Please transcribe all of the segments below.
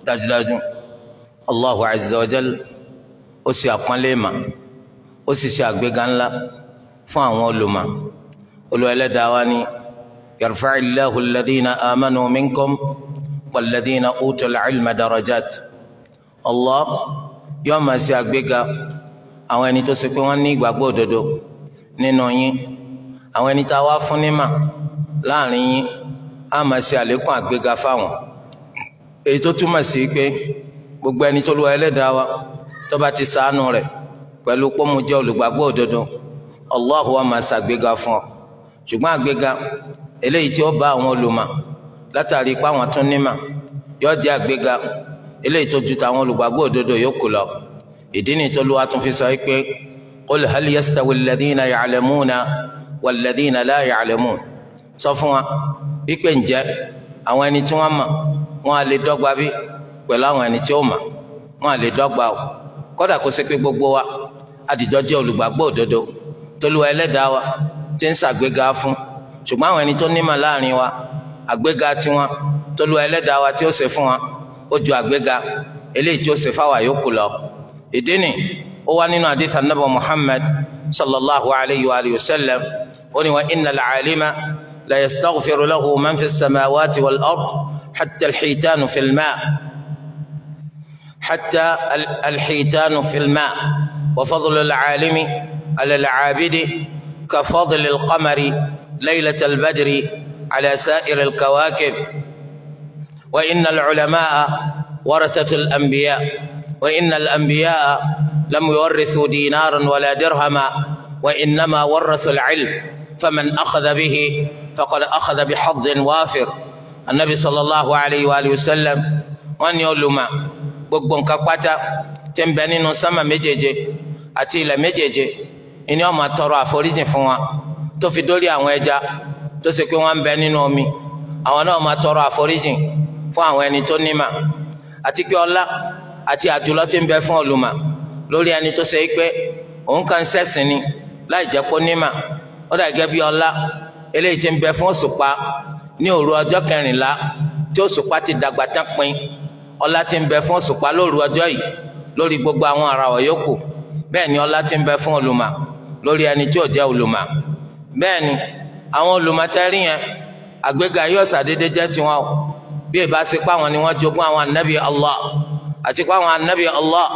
dájúdájú Allahu azza wa jal ó ṣe àpọ́nlé mà ó sì ṣe àgbéga ńlá fún àwọn olùmọ̀. Olúwa Ẹlẹ́dàá wa ní yarfa'illahu alladhina amanu minkum walladhina utul ilma darajat. Allah yóò máa ṣe àgbéga àwọn ẹni tó ṣe pé wọ́n ní ìgbàgbọ́ òdodo nínú yín, àwọn ẹni tá a wá fún nímà láàrin yín á máa ṣe àlékún àgbéga fáwọn. Èyí tó túmọ̀ sí pé gbogbo ẹni tó Olúwa Ẹlẹ́dàá wa tó bá ti ṣàánú rẹ̀ pẹ̀lú pé mo jẹ́ olùgbàgbọ́ òdodo, Allah wa máa ṣàgbéga fún ọ. Ṣùgbọ́n àgbéga eléyìí tí ó bá àwọn olùmọ̀ látàrí pé àwọn tún nímà yóò jẹ́ àgbéga eléyìí tó ju tàwọn olùgbàgbọ́ òdodo yòókù lọ. Ìdí ni tó Olúwa tún fi sọ pé qul hal yastawi alladhina ya'lamuna walladhina la ya'lamun. Sọ fún wa wípé ǹjẹ́ àwọn ẹni tí wọ́n mọ̀ wọ́n á lè dọ́gba bí pẹ̀lú àwọn ẹni tí ó mọ̀? Wọ́n á lè dọ́gba o. Kódà kó ṣe pé gbogbo wa àdìjọ jẹ́ olùgbàgbọ́ òdodo t'Olúwa Ẹlẹ́dàá wa tí ń ṣàgbéga fún, ṣùgbọ́n àwọn ẹni tó nímọ̀ láàrin wa àgbéga tiwọn t'Olúwa Ẹlẹ́dàá wa tí ó ṣe fún wa ó ju àgbéga eléyìí tí ó ṣe fáwa yòókù lọ. Ìdí ni ó wá nínú hadith Ànábì Muhammad sallallahu alayhi wa sallam, ó ní wa innal alima la yastaghfiru lahu man fi samawati wal ard hatta al-hitanu fil ma' حتى الحيتان في الماء وفضل العالم على العابد كفضل القمر ليلة البدر على سائر الكواكب وإن العلماء ورثة الأنبياء وإن الأنبياء لم يورثوا دينارا ولا درهما وإنما ورثوا العلم فمن أخذ به فقد أخذ بحظ وافر. النبي صلى الله عليه وآله وسلم وأن يولما gbogbo nǹkan pátá tí ń bẹ nínú sámà méjèèje àti ilẹ̀ méjèèje ìní ó máa tọrọ àforíjìn fún wa, tó fi dórí àwọn ẹja tó ṣe pé wọ́n ń bẹ nínú omi, àwọn náà máa tọrọ àforíjìn fún àwọn ẹni tó nímà. Àti pé ọlá àti àjùlọ tí ń bẹ fún olùmọ̀ lórí ẹni tó ṣe pé òun kàn ṣẹ̀sìn ni láì jẹ́ kó nímà, ó dà gẹ́gẹ́ bí ọlá eléyìí tí ń bẹ fún òṣùpá ní òru ọjọ́ 14 tí òṣùpá ti dàgbà tán pin. Ọlá tí ń bẹ fún òṣùpá lóru ọjọ́ yìí lórí gbogbo àwọn àràwọ̀ yòókù, bẹ́ẹ̀ ni ọlá tí ń bẹ fún olùmọ̀ lórí ẹni tí ò jẹ́ olùmọ̀. Bẹ́ẹ̀ ni àwọn olùmọ̀ tẹ́rí yẹn àgbéga yóò ṣàdédé jẹ́ tiwọn o, bí ìbá ṣe pé àwọn ni wọ́n jogún àwọn anabi Allah, àti pé àwọn anabi Allah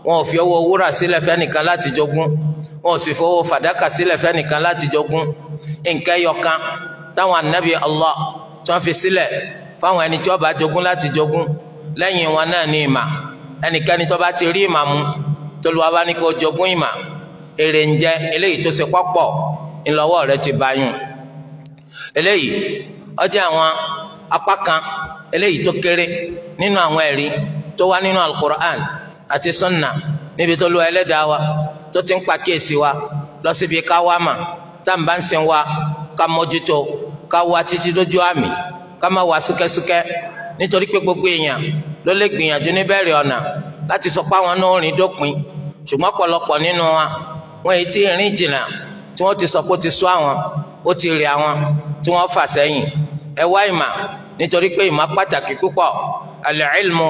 wọn ò fi owó wúrà sílẹ̀ fẹ́nìkan láti jogún, wọn ò sì fowó fàdákà sílẹ̀ fẹ́nìkan láti jogún. nǹkan ẹyọkan táwọn anabi Allah tí wọ́n fi sílẹ̀ fáwọn ẹni tí wọ́n bá jogún láti jogún lẹ́yìn wọn náà ní ìmà. ẹnikẹ́ni tó bá ti rí ìmà mú t'Olúwa bá ní kó jogún ìmà, èrè ń jẹ eléyìí tó ṣe pọ́pọ̀ ńlọ́wọ́ rẹ ti báyùn. eléyìí ó jẹ́ àwọn apá kan eléyìí tó kéré nínú àwọn ẹ̀rí tó wá nínú Al-Qur'an àti Sunna níbi t'Olúwa Ẹlẹ́dàá wa tó ti ń pàkíyèsí wa lọ síbi ká wá mà tá à ń bá ń sìn wa ká mójútó ká wá títí dójú àmì ká má wá súkẹ́súkẹ́, nítorí pé gbogbo èèyàn ló lè gbìyànjú níbẹ̀rẹ̀ ọ̀nà láti sọ pé àwọn náà rìn dópin, ṣùgbọ́n ọ̀pọ̀lọpọ̀ nínú wa wọ́n èyí tí rìn jìnnà tí wọ́n ti sọ pé ó ti sọ àwọn ó ti rí àwọn tí wọ́n fà sẹ́yìn. ẹ wá ìmà, nítorí pé ìmà pàtàkì púpọ̀. al-ilmu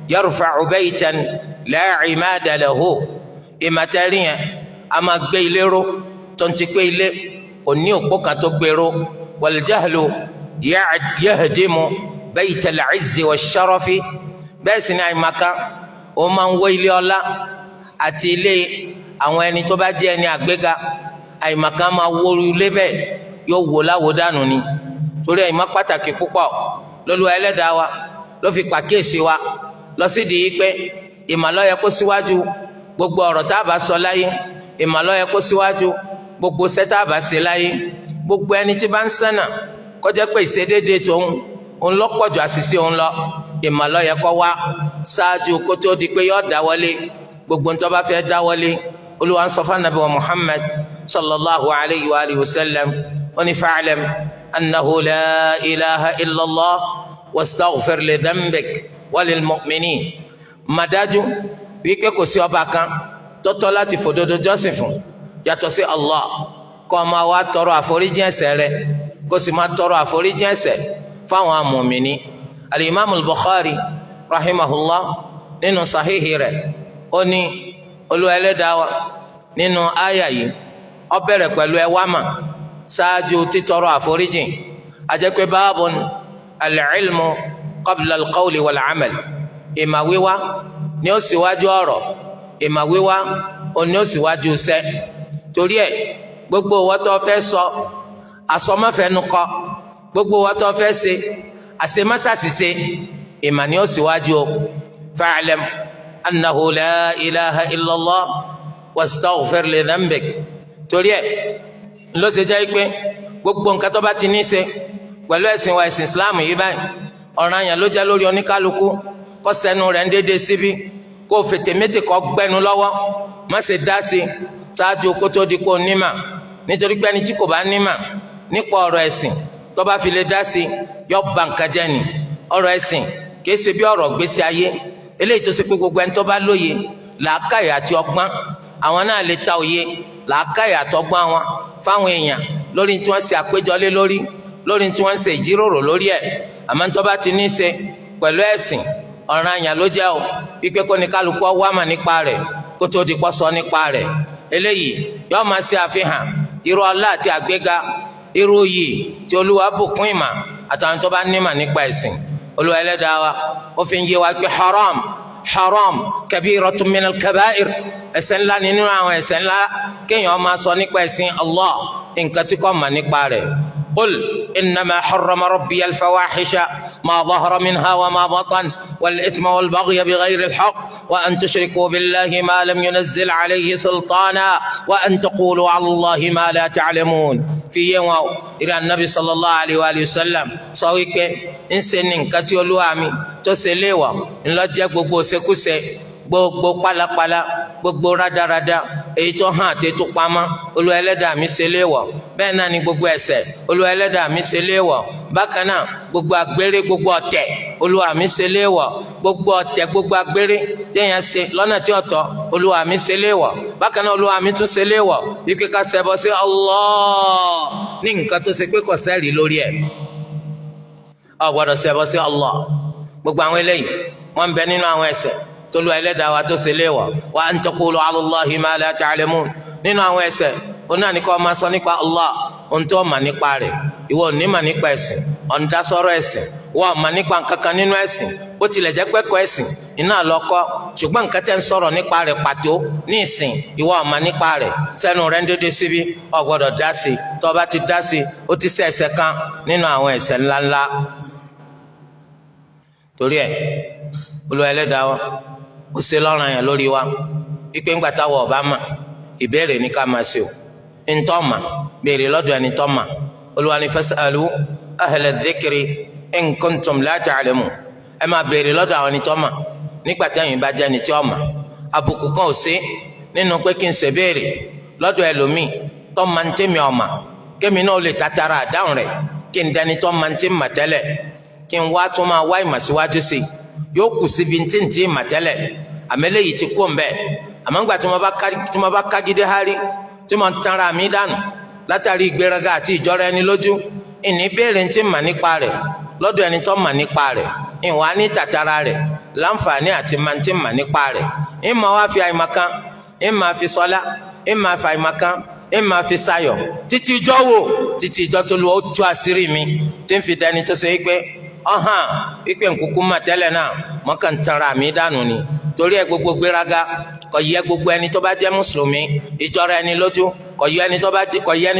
yarfa'u baytan la imada lahu. ìmà tẹ́rí yẹn a máa gbé ilé ró tó ń ti pé ilé kò ní òpó kan tó gbé ró. wal jahlu yahdimu bayta al-izzi wash-sharafi. bẹ́ẹ̀ sì ni àìmàkan ó máa ń wó ilé ọlá àti ilé àwọn ẹni tó bá jẹ́ ẹni àgbéga. àìmàkan máa wó ilé bẹ́ẹ̀ yóò wó láwo dànù ni. torí àìmà pàtàkì púpọ̀ l'Olúwa Ẹlẹ́dàá wa ló fi pàkíyèsí wa lọ sídìí pé ìmà ló yẹ kó síwájú gbogbo ọ̀rọ̀ tá a bá sọ láyé. ìmà ló yẹ kó síwájú gbogbo iṣẹ́ tá a bá ṣe láyé. gbogbo ẹni tí bá ń ṣẹ̀nà kó jẹ́ pé ìṣedéédé tòun òun lọ́pọ̀jù àṣìṣe òun lọ. ìmà ló yẹ kó wá ṣáájú kó tó di pé yóò dáwọ́lé gbogbo ntọ́ bá fẹ́ dáwọ́lé. Olúwa ń sọ fún Ànábì wa Muhammad sallallahu alayhi wa alihi wa sallam, ó ní fa'lam annahu la ilaha illallah wastaghfir li dhanbik wa lil mu'minin. Màdájú wípé kò sí ọba kan tó tọ́ láti fòdodo jọ́sìn fún yàtọ̀ sí Allah. kó máa wá tọrọ àforíjì ẹ̀ṣẹ̀ rẹ̀, kó sì máa tọrọ àforíjì ẹ̀ṣẹ̀ fáwọn mùmínì. al-Imam al-Bukhari rahimahullah nínú sahihi rẹ̀ ó ní Olúwa Ẹlẹ́dàá wa nínú àyà yìí ó bẹ̀rẹ̀ pẹ̀lú ẹ wá mà ṣáájú títọrọ àforíjì ajẹ́pẹ́ báàbùn al-ilmu qabla al-qawli wal-amal ìmà wíwá ni ó síwájú ọ̀rọ̀ ìmà wíwá ni ó síwájú iṣẹ́ torí ẹ̀ gbogbo owó tó fẹ́ sọ àsọmọ́fẹ́nukọ gbogbo owó tó fẹ́ ṣe àṣemáṣàṣìṣe ìmà ni ó síwájú o fa'lam annahu la ilaha illallah wastaghfir li dhanbik torí ẹ̀ ló ṣe jẹ́ pé gbogbo nǹkan tó bá ti ní í ṣe pẹ̀lú ẹ̀sìn wa ẹ̀sìn Islam yìí báyìí ọ̀ranyàn ló jẹ́ lórí oníkálukú kó sẹ́nu rẹ̀ ń dédé síbí kó fètèmétè kó gbẹ́nu lọ́wọ́ má ṣe dá sí ṣáájú kó tó di kó nímà nítorí pé ẹni tí kò bá nímà nípa ọ̀rọ̀ ẹ̀sìn tó bá fi lè dá sí yọ ba nǹkan jẹ́ ni ọ̀rọ̀ ẹ̀sìn kìí ṣe bí ọ̀rọ̀ gbésí ayé eléyìí tó ṣe pé gbogbo ẹni tó bá lóye làákàyè àti ọgbọ́n àwọn náà lè ta òye làákàyè àtọgbọ́n wọn fáwọn èèyàn lórí tí wọ́n ṣe àpéjọlé lórí tí wọ́n ṣe ìjíròrò lórí ẹ̀ àmọ́ tó bá ti ní í ṣe pẹ̀lú ẹ̀sìn ọ̀ranyàn ló jẹ́ o wípé kó ní kálukú wá mà nípa rẹ̀ kó tó di pọ́ sọ nípa rẹ̀ eléyìí yóò máa ṣe àfihàn irú ọlá àti àgbéga irú yìí tí Olúwa bùkún ìmà àtàwọn tó bá nímà nípa ẹ̀sìn Olúwa Ẹlẹ́dàá wa ó fi ń yé wa pé haram kabiratun minal kaba'ir ẹ̀ṣẹ̀ ńlá nínú àwọn ẹ̀ṣẹ̀ ńlá kéèyàn máa sọ nípa ẹ̀sìn Allah nǹkan tí kò mà nípa rẹ̀ قل إنما حرم ربي الفواحش ما ظهر منها وما بطن والإثم والبغي بغير الحق وأن تشركوا بالله ما لم ينزل عليه سلطانا وأن تقولوا على الله ما لا تعلمون في يوم إلى النبي صلى الله عليه وآله وسلم صويك إن سنين كتيولو أمي تسليوا إن لا جاكو سكوسي gbogbo pálapàla gbogbo rádaràda èyí tó hàn àti tó pamọ́ Olúwa Ẹlẹ́dàá mi ṣe léèwọ̀ bẹ́ẹ̀ náà ni gbogbo ẹ̀ṣẹ̀ Olúwa Ẹlẹ́dàá mi ṣe léèwọ̀ bákan náà gbogbo àgbèrè gbogbo ọ̀tẹ̀ Olúwa mi ṣe léèwọ̀ gbogbo ọ̀tẹ̀ gbogbo àgbèrè téèyàn ṣe lọ́nà tí ọ̀tọ̀ Olúwa mi ṣe léèwọ̀ bákan náà Olúwa mi tún ṣe léèwọ̀ wípé ká ṣẹbọ sí Allah ní nǹkan tó ṣe pé kò sẹ́rìí lórí ẹ̀ ò gbọ́dọ̀ ṣẹbọ sí Allah gbogbo àwọn eléyìí wọ́n ń bẹ nínú àwọn ẹ̀ṣẹ̀ tolu Ẹlẹ́dàá wa tó ṣe léèwọ̀ wa an taqulu ala Allahi ma la ta'lamun nínú àwọn ẹ̀ṣẹ̀ òun náà ní kó máa sọ nípa Allah ohun tó mà nípa rẹ̀ ìwọ ò ní mà nípa ẹ̀sìn ọ̀ǹda sọ̀rọ̀ ẹ̀sìn wọ́n mà nípa nǹkankan nínú ẹ̀sìn bó tilẹ̀ jẹ́ pẹ́kọ̀ ẹ̀sìn iná lọ́kọ́ ṣùgbọ́n nǹkan tẹ́ ń sọ̀rọ̀ nípa rẹ̀ pàtó ní ìsìn ìwọ ò mà nípa rẹ̀ sẹ́nu rẹ̀ ń dédé síbi ò gbọ́dọ̀ dá sí tó bá ti dá sí ó ti ṣẹ̀ ẹ̀ṣẹ̀ kan nínú àwọn ẹ̀ṣẹ̀ ńláńlá torí ẹ̀ Olúwa Ẹlẹ́dàá wa ó ṣe lọ́ràn yẹn lórí wa wípé ńgbà táwọn ọba mà ìbéèrè ní ká máa ṣe o ntọ́ mà béèrè lọ́dọ̀ ẹni tọ́ mà Olúwa ní fas'alu ahla dhikri in kuntum la ta'lamun ẹ máa béèrè lọ́dọ̀ àwọn ẹni tọ́ mà nígbà tẹ́yìn bá jẹ́ ẹni tí ó mà àbùkù kan ò sí nínú pé kí n ṣe béèrè lọ́dọ̀ ẹlòmíì tọ́ ma ń tẹ́mi ọ̀mà kémi náà lè tatara àdáhùn rẹ̀ kí n dẹni tọ́ ma ń tẹ́ mà tẹ́lẹ̀ kí n wá tún máa wá ìmọ̀ síwájú sí yóò kù síbi ntí mà tẹ́lẹ̀ àmẹ́lẹ́ yìí ti kó ń bẹ́ẹ̀ àmọ́ ńgbà tí mo bá kágídé hárí tí mo tanra mi dànù látàrí ìgbéraga àti ìjọra ẹni lójú ìní béèrè ntí mà nípa rẹ̀ lọ́dọ̀ ẹni tó mà nípa rẹ̀ ìwà ní tàtàrà rẹ̀ láǹfààní àti màntí mà nípa rẹ̀ ìmọ̀ wá fi àìmọ̀kan ìmọ̀ fi sọlá ìmọ̀ fi àìmọ̀kan ìmọ̀ fi sayọ̀ títí ìjọ́ wo títí ìjọ́ tó lu ó tú àṣírí mi tí ń fi dẹni tó ṣe wípé ọ̀hán wípé nkùkú mà tẹ́lẹ̀ náà mọ́kàn tanra mi dànù ni torí ẹ gbogbo gbéraga kò yẹ gbogbo ẹni tó bá jẹ́ mùsùlùmí ìjọra ẹni lójú kò yẹ ẹni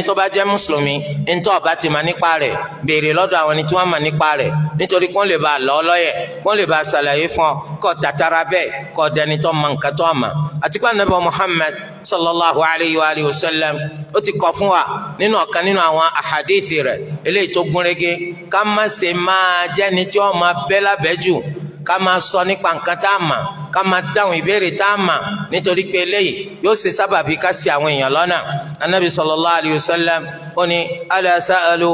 tó bá jẹ́ mùsùlùmí ntọ́ ọba ti mà nípa rẹ̀ béèrè lọ́dọ̀ àwọn ẹni tí wọ́n mà nípa rẹ̀ nítorí kó lè bá a lọ́ lọ́yẹ̀ kó lè bá a ṣàlàyé fún ọ kó tàtàrà bẹ́ẹ̀ kó dẹni tó mọ nǹkan tó mà àti pé Ànábì Muhammad sallallahu alayhi wa sallam ó ti kọ́ fún wa nínú ọ̀kan nínú àwọn àhàdíìsì rẹ̀ eléyìí tó gúnrégé ká má ṣe máa jẹ́ni tí wọ́n máa bẹ́ lábẹ́ jù ká máa sọ nípa nǹkan tá a mà ká máa dáhùn ìbéèrè tá a mà nítorí pé eléyìí yóò ṣe sábàbí ká ṣì àwọn èèyàn lọ́nà Ànábì sallallahu alayhi wa sallam ó ní ala sa'alu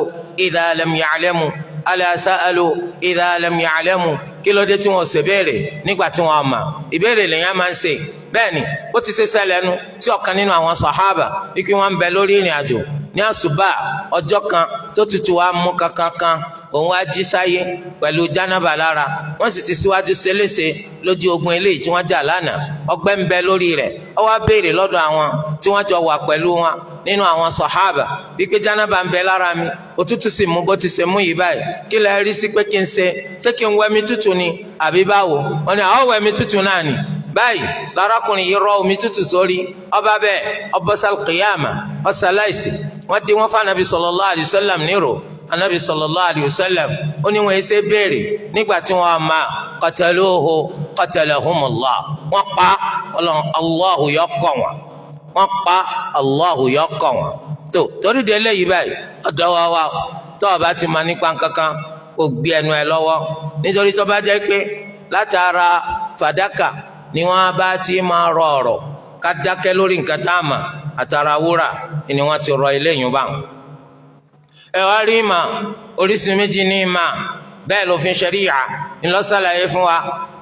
idha lam ya'lamu ala sa'alu idha lam ya'lamu kí ló dé tí wọ́n ṣe béèrè nígbà tí wọ́n mà ìbéèrè lèyàn máa ń ṣe bẹ́ẹ̀ni ó ti ṣe ṣẹlẹ̀ nu tí ọ̀kan nínú àwọn sàhábà wípé wọ́n ń bẹ lórí ìrìn àjò ní àsùbá ọjọ́ kan tó tutù wá mú kankan òun wá jí sáyé pẹ̀lú jánábà lára wọ́n sì ti síwájú ṣeléṣe lójú ogun eléyìí tí wọ́n jà lánàá ọgbẹ́ ń bẹ lórí rẹ̀ ó wá béèrè lọ́dọ̀ àwọn tí wọ́n jọ wà pẹ̀lú wọn nínú àwọn sàhábà wípé jánábà ń bẹ lára mi òtútù sì mú bó ti ṣe mú yìí báyìí kí lẹ rí sí pé kí n ṣe kí n wẹmi tútù ni àbí báwo wọ́n ní àwọn wẹmi tútù náà ni báyìí lárakùnrin yìí rọ omi tútù sórí ọba bẹ́ẹ̀ ọbọsàl kìyàmà ọsàláìsì wọ́n di wọn fún anabi sallallahu alayhi wa sallam nírò anabi sallallahu alayhi wa sallam ó ní wọn ẹsẹ béèrè nígbà tí wọn máa qataluhu qatalahumullah wọ́n pa Allahu yọkọ wọ́n pa Allahu yọkọ wọn tó torí de eléyìí báyìí ọ̀dọ̀ wa tó o bá ti máa nípa kankan kò gbé ẹnu ẹ lọ́wọ́ nítorí tó bá jẹ́ pé látara fàdákà ni wọ́n bá ti máa rọ ọ̀rọ̀ ká dákẹ́ lórí nǹkan tá a mà àtàrà wúrà ni wọ́n ti rọ eléyìí bá wọn. ẹ wá rí ìmà oríṣi méjì ní ìmà bẹ́ẹ̀ lófin ṣẹ̀ríyà ńlọ́sàlàyé fún wa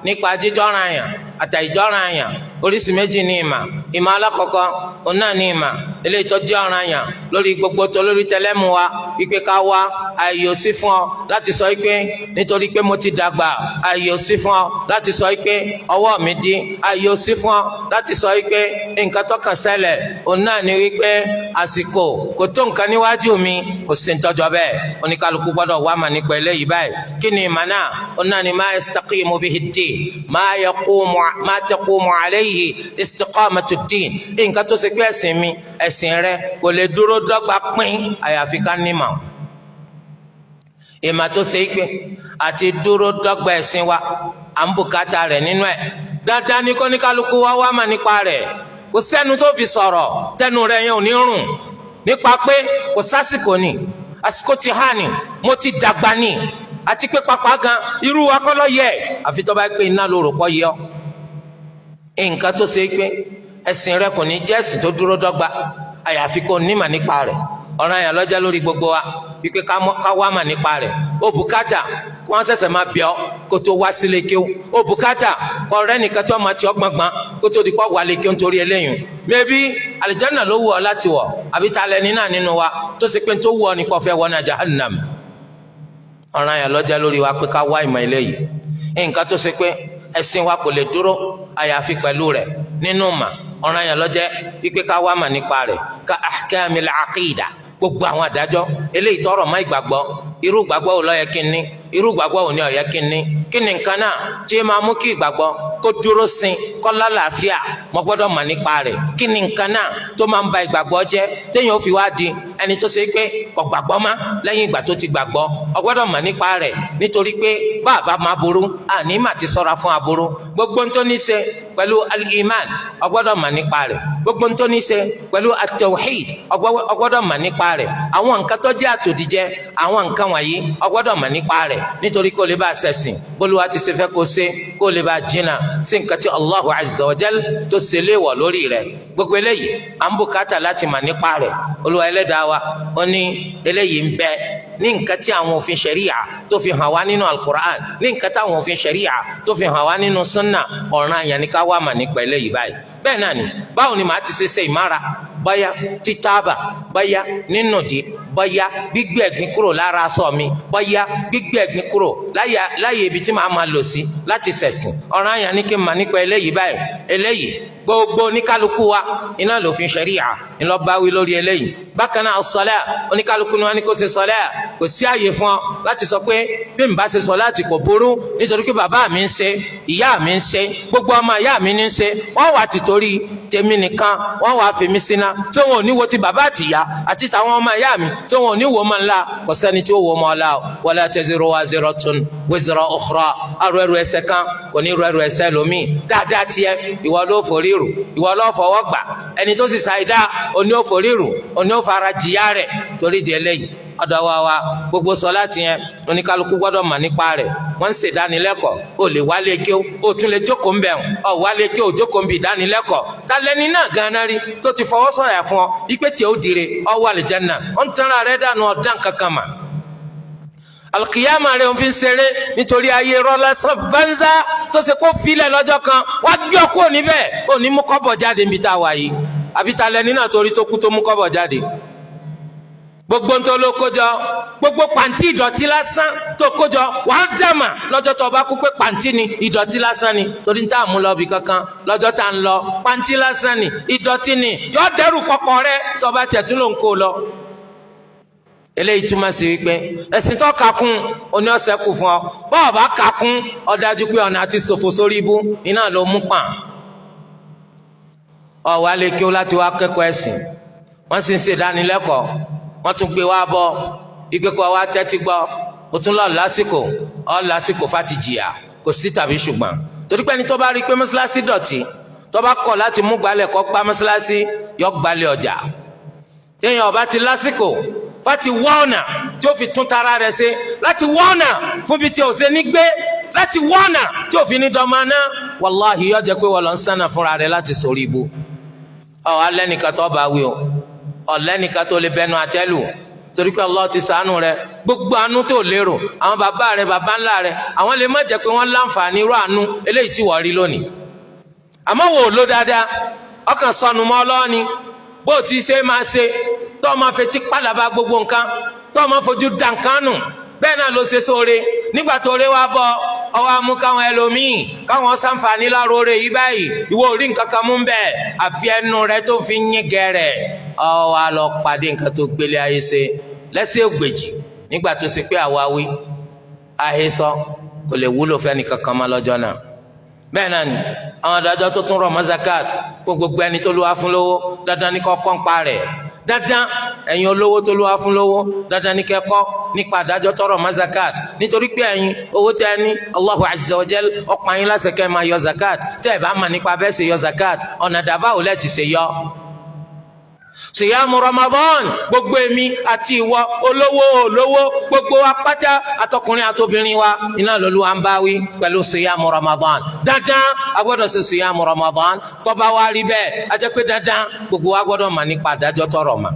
nípa jíjọ́ràn àyàn àtàìjọ́ràn àyàn oríṣi méjì ní ìmà alákọ̀ọ́kọ́ òun náà ní ìmà eléyìí tó jẹ́ ọ̀ràn àyàn lórí gbogbo tó lórí tẹlẹ́mù wa wípé ká wá ààyè ò sí fún ọ láti sọ wípé nítorí pé mo ti dàgbà ààyè ò sí fún ọ láti sọ wípé ọwọ́ mi dí ààyè ò sí fún ọ láti sọ wípé nǹkan tó kàn ṣẹlẹ̀ òun náà ní wípé àsìkò kò tó nǹkan níwájú mi kò sí ntọ́jọ́ bẹ́ẹ̀ oníkálukú gbọ́dọ̀ wá mà nípa eléyìí báyìí kí ni ìmà náà òun náà ní ma yastaqimu bihi ddin ma taqumu alayhi istiqamatu ddin nǹkan tó ṣe pé ẹ̀sìn mi ẹ̀sìn rẹ kò lè dúró dọ́gba pín àyàfi ká nímọ̀ ìmà tó ṣe é pé àti dúró dọ́gba ẹ̀sìn wa à ń bùkátà rẹ̀ nínú ẹ̀ dáadáa ní kó ní kálukú wá wá mà nípa rẹ̀ kò sẹ́nu tó fi sọ̀rọ̀ tẹnu rẹ̀ yẹn ò ní rùn nípa pé kò sásìkò ni àsìkò ti hà ní mo ti dàgbà ní àti pé pàpà gan irú wa kọ́ ló yẹ àfi tó bá pé iná lóru kọ́ yọ nǹkan tó ṣe é pé ẹ̀sìn rẹ̀ kò ní jẹ́ ẹ̀sìn tó dúró dọ́gba àyàfi kó nímà nípa rẹ̀ ọ̀ràn yẹn ló jẹ́ lórí gbogbo wa wípé ká wá mà nípa rẹ̀ ó bùkátà kó wọ́n ṣẹ̀ṣẹ̀ máa bẹ̀ ọ́ kó tó wá sílé kéwú ó bùkátà kó ọ̀rẹ́ nìkan tó máa ti ọ́ gbọ̀ngbọ̀n kó tó di kó wà lé kéwú nítorí eléyìí mẹ́bí àlìjánnà ló wù ọ́ láti wọ̀ àbí ta lẹni náà nínú wa tó ṣe pé tó wù ọ́ ní kó fẹ́ wọ náà jahannam ọ̀ràn yẹn ló jẹ́ lórí wa pé ká wá ìmọ̀ eléyìí nǹkan tó ṣe pé ẹ̀sìn wa kò lè dúró àyàfi pẹ̀lú rẹ̀ nínú mà ọ̀ràn yẹn ló jẹ́ wípé ká wá mà nípa rẹ̀ ká ahkamil aqida gbogbo àwọn àdájọ́ eléyìí tọrọ mọ́ ìgbàgbọ́ irú ìgbàgbọ́ wo ló yẹ kí n ní irú ìgbàgbọ́ wo ni ó yẹ kí n ní kí ni nǹkan náà tí máa mú kí ìgbàgbọ́ kó dúró sin kó lálàáfíà mo gbọ́dọ̀ mọ̀ nípa rẹ̀ kí ni nǹkan náà tó máa ń ba ìgbàgbọ́ jẹ́ téèyàn ó fi wá di ẹni tó ṣe pé kò gbàgbọ́ mọ́ lẹ́yìn ìgbà tó ti gbàgbọ́ ó gbọ́dọ̀ mọ̀ nípa rẹ̀ nítorí pé bàbá máa burú àní mà ti ṣọ́ra fún aburú gbogbo ń tó ní ṣe pẹ̀lú al-iman ó gbọ́dọ̀ mọ̀ nípa rẹ̀ gbogbo ń tó ní ṣe pẹ̀lú at-tawhid ó gbọ́dọ̀ mọ̀ nípa rẹ̀ àwọn nǹkan tó jẹ́ àtòdìjẹ àwọn nǹkan wọ̀nyí ó gbọ́dọ̀ mọ̀ nípa rẹ̀ nítorí kó lè bá ṣẹ̀sìn bólúwa ti ṣe fẹ́ kó ṣe kó lè bá jìnnà sí nǹkan tí Allahu azza wa jal tó ṣe léèwọ̀ lórí rẹ̀ gbogbo eléyìí à ń bùkátà láti mọ̀ nípa rẹ̀ Olúwa ẹlẹ́dàá wa ó ní eléyìí ń bẹ ní nǹkan tí àwọn òfin ṣẹ̀ríà tó fi hàn wá nínú al-Qur'an ní nǹkan tí àwọn òfin ṣẹ̀ríà tó fi hàn wá nínú sunna ọ̀ràn àyàn ní ká wá mà nípa eléyìí báyìí bẹ́ẹ̀ náà ni báwo ni màá ti ṣe ìmára báyá títàbà báyá nínúdí báyá gbígbé ẹ̀gbin kúrò lára aṣọ mi báyá gbígbé ẹ̀gbin kúrò láyé ibi tí màá máa lò sí láti ṣẹ̀sìn ọ̀ràn àyàn ní kí n mà nípa eléyìí báyìí eléyìí gbogbo oníkálukú wa iná lòfin ṣẹ̀ríà ńlọ báwí lórí eléyìí bákan náà as-salat oníkálukú ni wọn ní kó ṣe salat kò sí àyè fún ọ láti sọ pé bí n bá ṣe salat kò burú nítorí pé bàbá mi ń ṣe ìyá mi ń ṣe gbogbo ọmọ ìyá mi ní ń ṣe wọn wà tìtorí tèmi nìkan wọn wà fèmí síná tí wọn ò ní wo ti bàbá àtìyá àti tàwọn ọmọ ìyá mi tí wọn ò ní wo mọ ńlá kò sẹ́ni tí ó wo mọ ńlá wala taziru waziratun wizra ukhra arọ ẹrù ẹ̀ṣẹ̀ kan kò ní rọ ẹrù ẹ̀ṣẹ̀ lómi dáadáa tiẹ̀ ìwọ ló forí rù ìwọ ló fọwọ́ gbà ẹni tó sì ṣàìdá òní ó forí rù òní ó fara jìyà rẹ̀ torí di eléyìí ọ̀dọ̀ wa gbogbo sọláàtì yẹn oníkálukú gbọ́dọ̀ mà nípa rẹ̀ wọ́n ń ṣèdánilẹ́kọ̀ọ́ ó lè wálé kí ó tún lè jókòó ń bẹ̀ ọ wálé kí ó jókòó ń bì dánilẹ́kọ̀ọ́ tálẹ́ni náà gan-an rí tó ti fọwọ́ sọ̀yà fún ọ ipe tí ó dire ọ wà àlùjánnà ó ń tanra rẹ̀ dànù ọ̀dàn kankan mà alkiyama rẹ̀ ń fi ṣeré nítorí ayé rọ́lá banza tó ṣe kó filẹ̀ lọ́jọ́ kan wá gbé ọkú òní bẹ́ẹ̀ òní mú kọ́bọ̀ jáde níbi tá a wà yìí àbí tálẹ́ni náà torí tó kú tó mú kọ́bọ̀ jáde gbogbo tó ló kójọ gbogbo pàǹtí ìdọ̀tí lásán tó kójọ wàá dàmà lọ́jọ́ tó bá kú pé pàǹtí ni ìdọ̀tí lásán ni torí ń tà mú lọ bí kankan lọ́jọ́ tá ń lọ pàǹtí lásán ni ìdọ̀tí ni yóò dẹrù kọkọ rẹ tó bá tiẹ̀ tún ló ń kó lọ. eléyìí túmọ̀ sí wípé ẹ̀sìn tó kakún oní ọ̀sẹ̀ kù fún ọ bọ́ọ̀ bá kakún ó dájú pé ọ̀nà àti ṣòfò sórí ibú iná ló mú pàn. ó wá lè kí ó láti wá kẹ́kọ̀ọ́ ẹ̀sìn wọ́n sì ń ṣèdánilẹ́kọ̀ọ́ wọ́n tún gbé wá bọ́ ìgbẹ́kọ̀ wá tẹ́tí gbọ́ ó tún lọ lásìkò fati jìyà kò sí tàbí ṣùgbọ́n torí pé ẹni tó bá rí i pé mọ́ṣáláṣí dọ̀tí tó bá kọ̀ láti mú gbálẹ̀ kó gbá mọ́ṣáláṣí yọ gbálẹ̀ ọjà téèyàn ọba ti lásìkò fati wá ọ̀nà tí ó fi tún tara rẹ̀ ṣe láti wá ọ̀nà fún bí tí ò ṣe ní gbé láti wá ọ̀nà tí ò fi ní dọ́mọ náà wàláhì yọ jẹ́ pé wọ́n lọ ń sànà fúnra rẹ̀ láti sórí ibu ọ̀ alẹ́ nìkan tó bá wí o ọ̀lẹ́nìkan tó lè bẹnu àtẹ́lù torí pé Allah ti ṣàánú rẹ gbogbo àánú tó lérò àwọn bàbá rẹ bàbá ńlá rẹ àwọn lè má jẹ́ pé wọ́n láǹfààní irú àánú eléyìí tí wọ́n rí lónìí àmọ́ wò ló dáadáa ọkàn sọnù mọ́ ọlọ́ọ̀ni bó ti ṣe máa ṣe tó máa fetí pàlàbà gbogbo nǹkan tó máa fojú dànkánù bẹ́ẹ̀ náà ló ṣe sóore nígbà tó rẹ wá bọ́ ọwọ́ amú káwọn ẹlòmíì káwọn ṣàǹfààní láàrọ̀ rẹ yìí báyìí ìwọ ò rí nǹkan kan mú bẹ́ẹ̀ àfi ẹnu rẹ tó fi ń yín gẹ̀rẹ̀ ọwọ́ a lọ pàdé nǹkan tó gbélé ayé ṣe lẹ́sẹ̀ ògbèjì nígbà tó ṣe pé àwa wí àhesọ kò lè wúlò fẹ́ni kankan mọ́ lọ́jọ́ náà. bẹ́ẹ̀ náà ni àwọn adájọ́ tó tún rọ̀ mọ́ zakat fún gbogbo ẹni tó lówó fún lówó dandan ní kọ́ kọ́ńpa rẹ̀ dandan ẹ̀yin olówó tó lówó fún lówó dandan ní kẹ́kọ́ nípa adájọ́ tó rọ̀ mọ́ zakat nítorí pé ẹ̀yin owó tẹ́ ẹ ní Allahu azza wa jal ó pa yín láṣẹ kẹ́ máa yọ zakat tẹ́ ẹ bá mọ̀ nípa bẹ́ẹ̀ ṣe yọ zakat ọ̀nà dàbáwò lẹ́ẹ̀tì ṣe yọ. Siyamu Ramadan gbogbo èmi àti ìwọ olówó gbogbo apáta àtọkùnrin àtobìnrin wa iná lọ́lúwa ń bá wí pẹ̀lú siyamu Ramadan dandan a gbọ́dọ̀ ṣe siyamu Ramadan tó bá wá rí bẹ́ẹ̀ a jẹ́ pé dandan gbogbo wa gbọ́dọ̀ mà nípa àdájọ́ tọrọ mà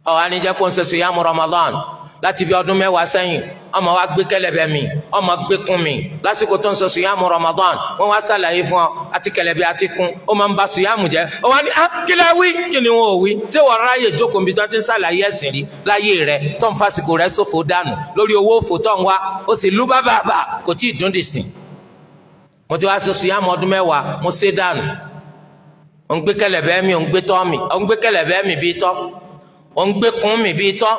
ọ̀ á ní jẹ́ kó ń ṣe siyamu Ramadan láti bí ọdún mẹ́wàá sẹ́yìn ọmọ wa gbé kẹ̀lẹ̀bẹ̀ mi ọmọ gbé kún mi lásìkò tó ń sọ sùyàmù Ramadan wọn wá sàlàyé fún ọ àti kẹ̀lẹ̀bẹ̀ àti kún ó máa ń ba sùyàmù jẹ́ ọ wá ní kí lẹ wí kí ni wọn ò wí tí wọn ráyè jókòó níbi tí wọn ti ń sàlàyé ẹ̀sìn rí láyé rẹ tó ń fásikò rẹ ṣòfò dànù lórí owó òfò tó ń wá ó sì lú bàbà kò tí ì dún dì sí. mo ti wá sọ sùyàmù ọdún mẹ́wàá mo ṣe dànù ó ń gbé kẹ̀lẹ̀bẹ̀ mi ó ń gbé tọ́ mi ó ń gbé kẹ̀lẹ̀bẹ̀ mi bíi tọ́ ó ń gbé kún mi bíi tọ́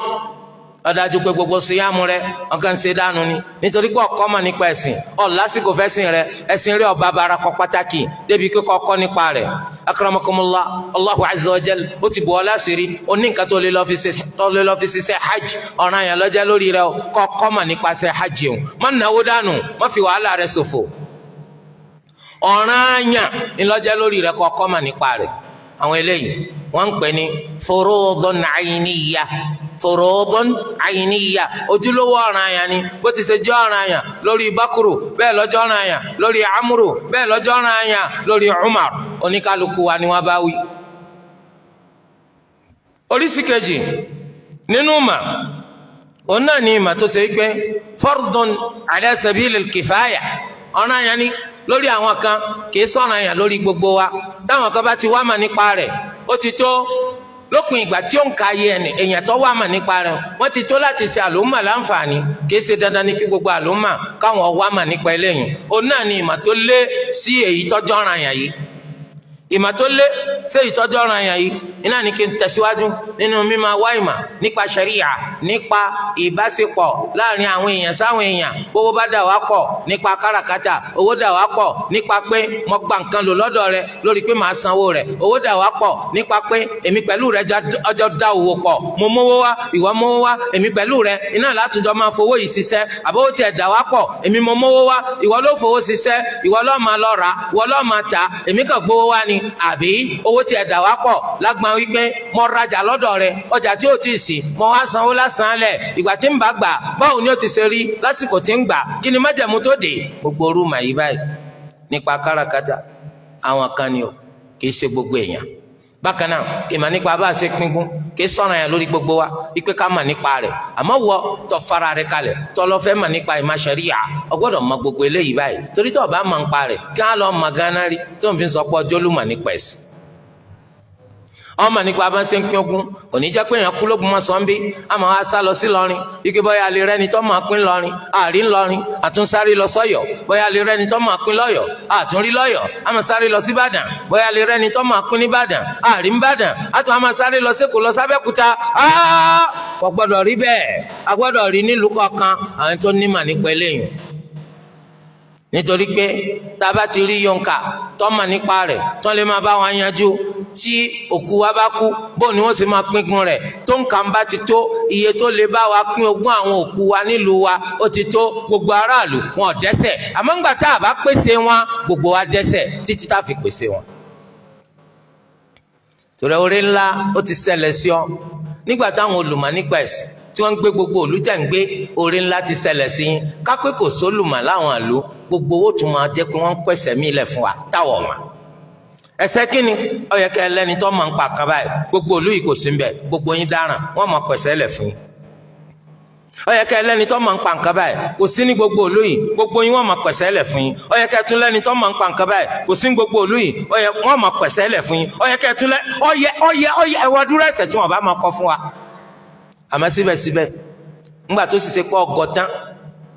ọdájú pé gbogbo síyámù rẹ ọkàn ṣe dànù ni nítorí pé ọkọ mọ̀ nípa ẹ̀sìn ọ lásìkò fẹsìn rẹ ẹ̀sìn rẹ ọba bara kọ pàtàkì débi kíkọ ọkọ nípa rẹ akramakumullah Allahu azza wa jal ó ti bù ọ láṣìírí ó ní nǹkan tó lè lọ fi ṣiṣẹ́ hajj ọ̀ràn yẹn lọ́jọ́ lórí rẹ kọ ọkọ mọ̀ nípa ṣe hajj o má náwó dànù má fi wàhálà rẹ ṣòfò ọ̀ràn yẹn ńlọ́jọ́ lórí rẹ kọ ọkọ mọ̀ nípa rẹ àwọn eléyìí wọ́n ń pè ní furudun ayniyya furudun ayniyya ojúlówó ọ̀ranyàn ni bó ti ṣe jẹ́ ọ̀ranyàn lórí Bakuru bẹ́ẹ̀ lọ́jọ́ ọ̀ranyàn lórí Amuru bẹ́ẹ̀ lọ́jọ́ ọ̀ranyàn lórí Umar oníkálukú wa ni wọ́n bá wí. oríṣi kejì nínú mà òun náà ní ìmà tó ṣe pé fardun ala sabilil kifaya ọ̀ranyàn ni lórí àwọn kan kì í sọ̀ranyàn lórí gbogbo wa táwọn kan bá ti wá mà nípa rẹ̀ ó ti tó lópin ìgbà tí ó ń ka ayé ẹni èèyàn tó wá mà nípa rẹ̀ wọ́n ti tó láti ṣe àlùmọ̀ láǹfààní kìí ṣe dandan ní kí gbogbo àlùmọ̀ káwọn wá mà nípa eléyìí òun náà ni ìmọ̀ tó lé sí èyí tọ́jú ọ̀ranyàn yìí ìmọ̀ tó lé sí èyí tọ́jú ọ̀ranyàn yìí iná ní kí n tẹ̀síwájú nínú mímọ̀ wá ìmọ̀ nípa ṣẹ̀ríà nípa ìbáṣepọ̀ láàrin àwọn èèyàn sáwọn èèyàn owó bá dà wá pọ̀ nípa káràkátà owó dà wá pọ̀ nípa pé mo gba nǹkan lò lọ́dọ̀ rẹ lórí pé màá sanwó rẹ̀ owó dà wá pọ̀ nípa pé èmi pẹ̀lú rẹ ọjọ́ dá owó pọ̀ mo mówó wá ìwọ mówó wá èmi pẹ̀lú rẹ iná látúndọ̀ máa fowó yìí ṣiṣẹ́ àbówó tiẹ̀ dà wá pọ̀ èmi mo mówó wá ìwọ ló fowó ṣiṣẹ́ ìwọ ló máa lọ rà ìwọ ló máa tà èmi kàn gbówó wá ni àbí owó tiẹ̀ dà wá pọ̀ lágbọn wípé mo rajà lọ́dọ̀ rẹ ọjà tí ó ti sì mo wá sanwó lásán lẹ̀ ìgbà tí ń bá gbà báwo ni ó ti ṣe rí lásìkò tí ń gbà kí ni májẹ̀mú tó dé gbogbo orú màyí báyìí nípa káràkátà àwọn kan ni o kì í ṣe gbogbo èèyàn bákan náà ìmọ̀ nípa bá a ṣe pínkún kì í sọ̀rọ̀ yẹn lórí gbogbo wa wípé ká mọ̀ nípa rẹ̀ àmọ́ wọ tó fara rẹ̀ kalẹ̀ tó lọ fẹ́ mọ̀ nípa ìmọ̀ ṣẹ̀ríà o gbọ́dọ̀ mọ̀ gbogbo eléyìí báyìí torí tó o bá mọ̀ nípa rẹ̀ kí á lọ mọ̀ gánà rí tó ń fi sọ pé ọjọ́ ló mọ̀ nípa ẹ̀sìn ọmọ nípa bá ń ṣe ń pín ogún òní jẹ́ pé èèyàn kú lógun mọ́ sọ́nbí àmọ́ wá sá lọ sí lọrin ike bóyá lè rẹ́ni tó máa pín lọrin àárín lọrin àtúnsáré lọ sọ́yọ́ bóyá lè rẹ́ni tó máa pín lọ́yọ́ àtúnrí lọ́yọ́ àmọ́ sáré lọ sí ìbàdàn bóyá lè rẹ́ni tó máa pín ní ìbàdàn àárín ìbàdàn àtún àmọ́ sáré lọ sékòó lọ sábẹ́kúta kò gbọ́dọ̀ rí bẹ́ẹ̀ a gbọ́dọ̀ rí nílùú kọ̀ọ̀kan àwọn tó nímọ̀ nípa eléyìí nítorí pé tá a bá ti rí yonka tọ́mọ̀ nípa rẹ̀ tó lè máa bá wọn yanjú tí òkú wa bá kú bó ni wọ́n sì máa pínkún rẹ̀ tó nǹkan bá ti tó iye tó lè bá wa pín ogún àwọn òkú wa nílùú wa ó ti tó gbogbo aráàlú wọn ò dẹ́ṣẹ̀ àmọ́ ńgbà tá a bá pèsè wọn gbogbo wa dẹ́ṣẹ̀ títí tá a fi pèsè wọn. torí oore ńlá ó ti ṣẹlẹ̀ sí ọ nígbà táwọn olùmọ̀ nípa ẹ̀sìn tí wọ́n ń gbé gbogbo òlú tẹ̀ ń gbé oore ńlá ti ṣẹlẹ̀ sí yín kápẹ́ kò sólùmọ̀ láwọn àlú gbogbo owó tún máa jẹ́ pé wọ́n ń pèsè mí lẹ̀ fún wa táwọ̀ ọ̀mà ẹsẹ̀ kínni ó yẹ kẹ́ lẹ́ni tó máa ń pa kan báyìí gbogbo òlú yìí kò sí mbẹ̀ gbogbo yín dáràn wọ́n máa pèsè lẹ̀ fún yín ó yẹ kẹ́ lẹ́ni tó máa ń pa nǹkan báyìí kò sí ní gbogbo òlú yìí gbogbo yín wọ́n máa pèsè lẹ̀ fún yín ó yẹ kẹ́ tún lẹ́ni tó máa ń pa nǹkan báyìí kò sí ní gbogbo òlú yìí wọ́n máa pèsè lẹ̀ fún yín ó yẹ kẹ́ tún lẹ́ ó yẹ ẹwà dúró ẹsẹ̀ tí wọ́n bá máa kọ́ fún wa àmọ́ síbẹ̀síbẹ̀ ńgbà tó sì ṣe pé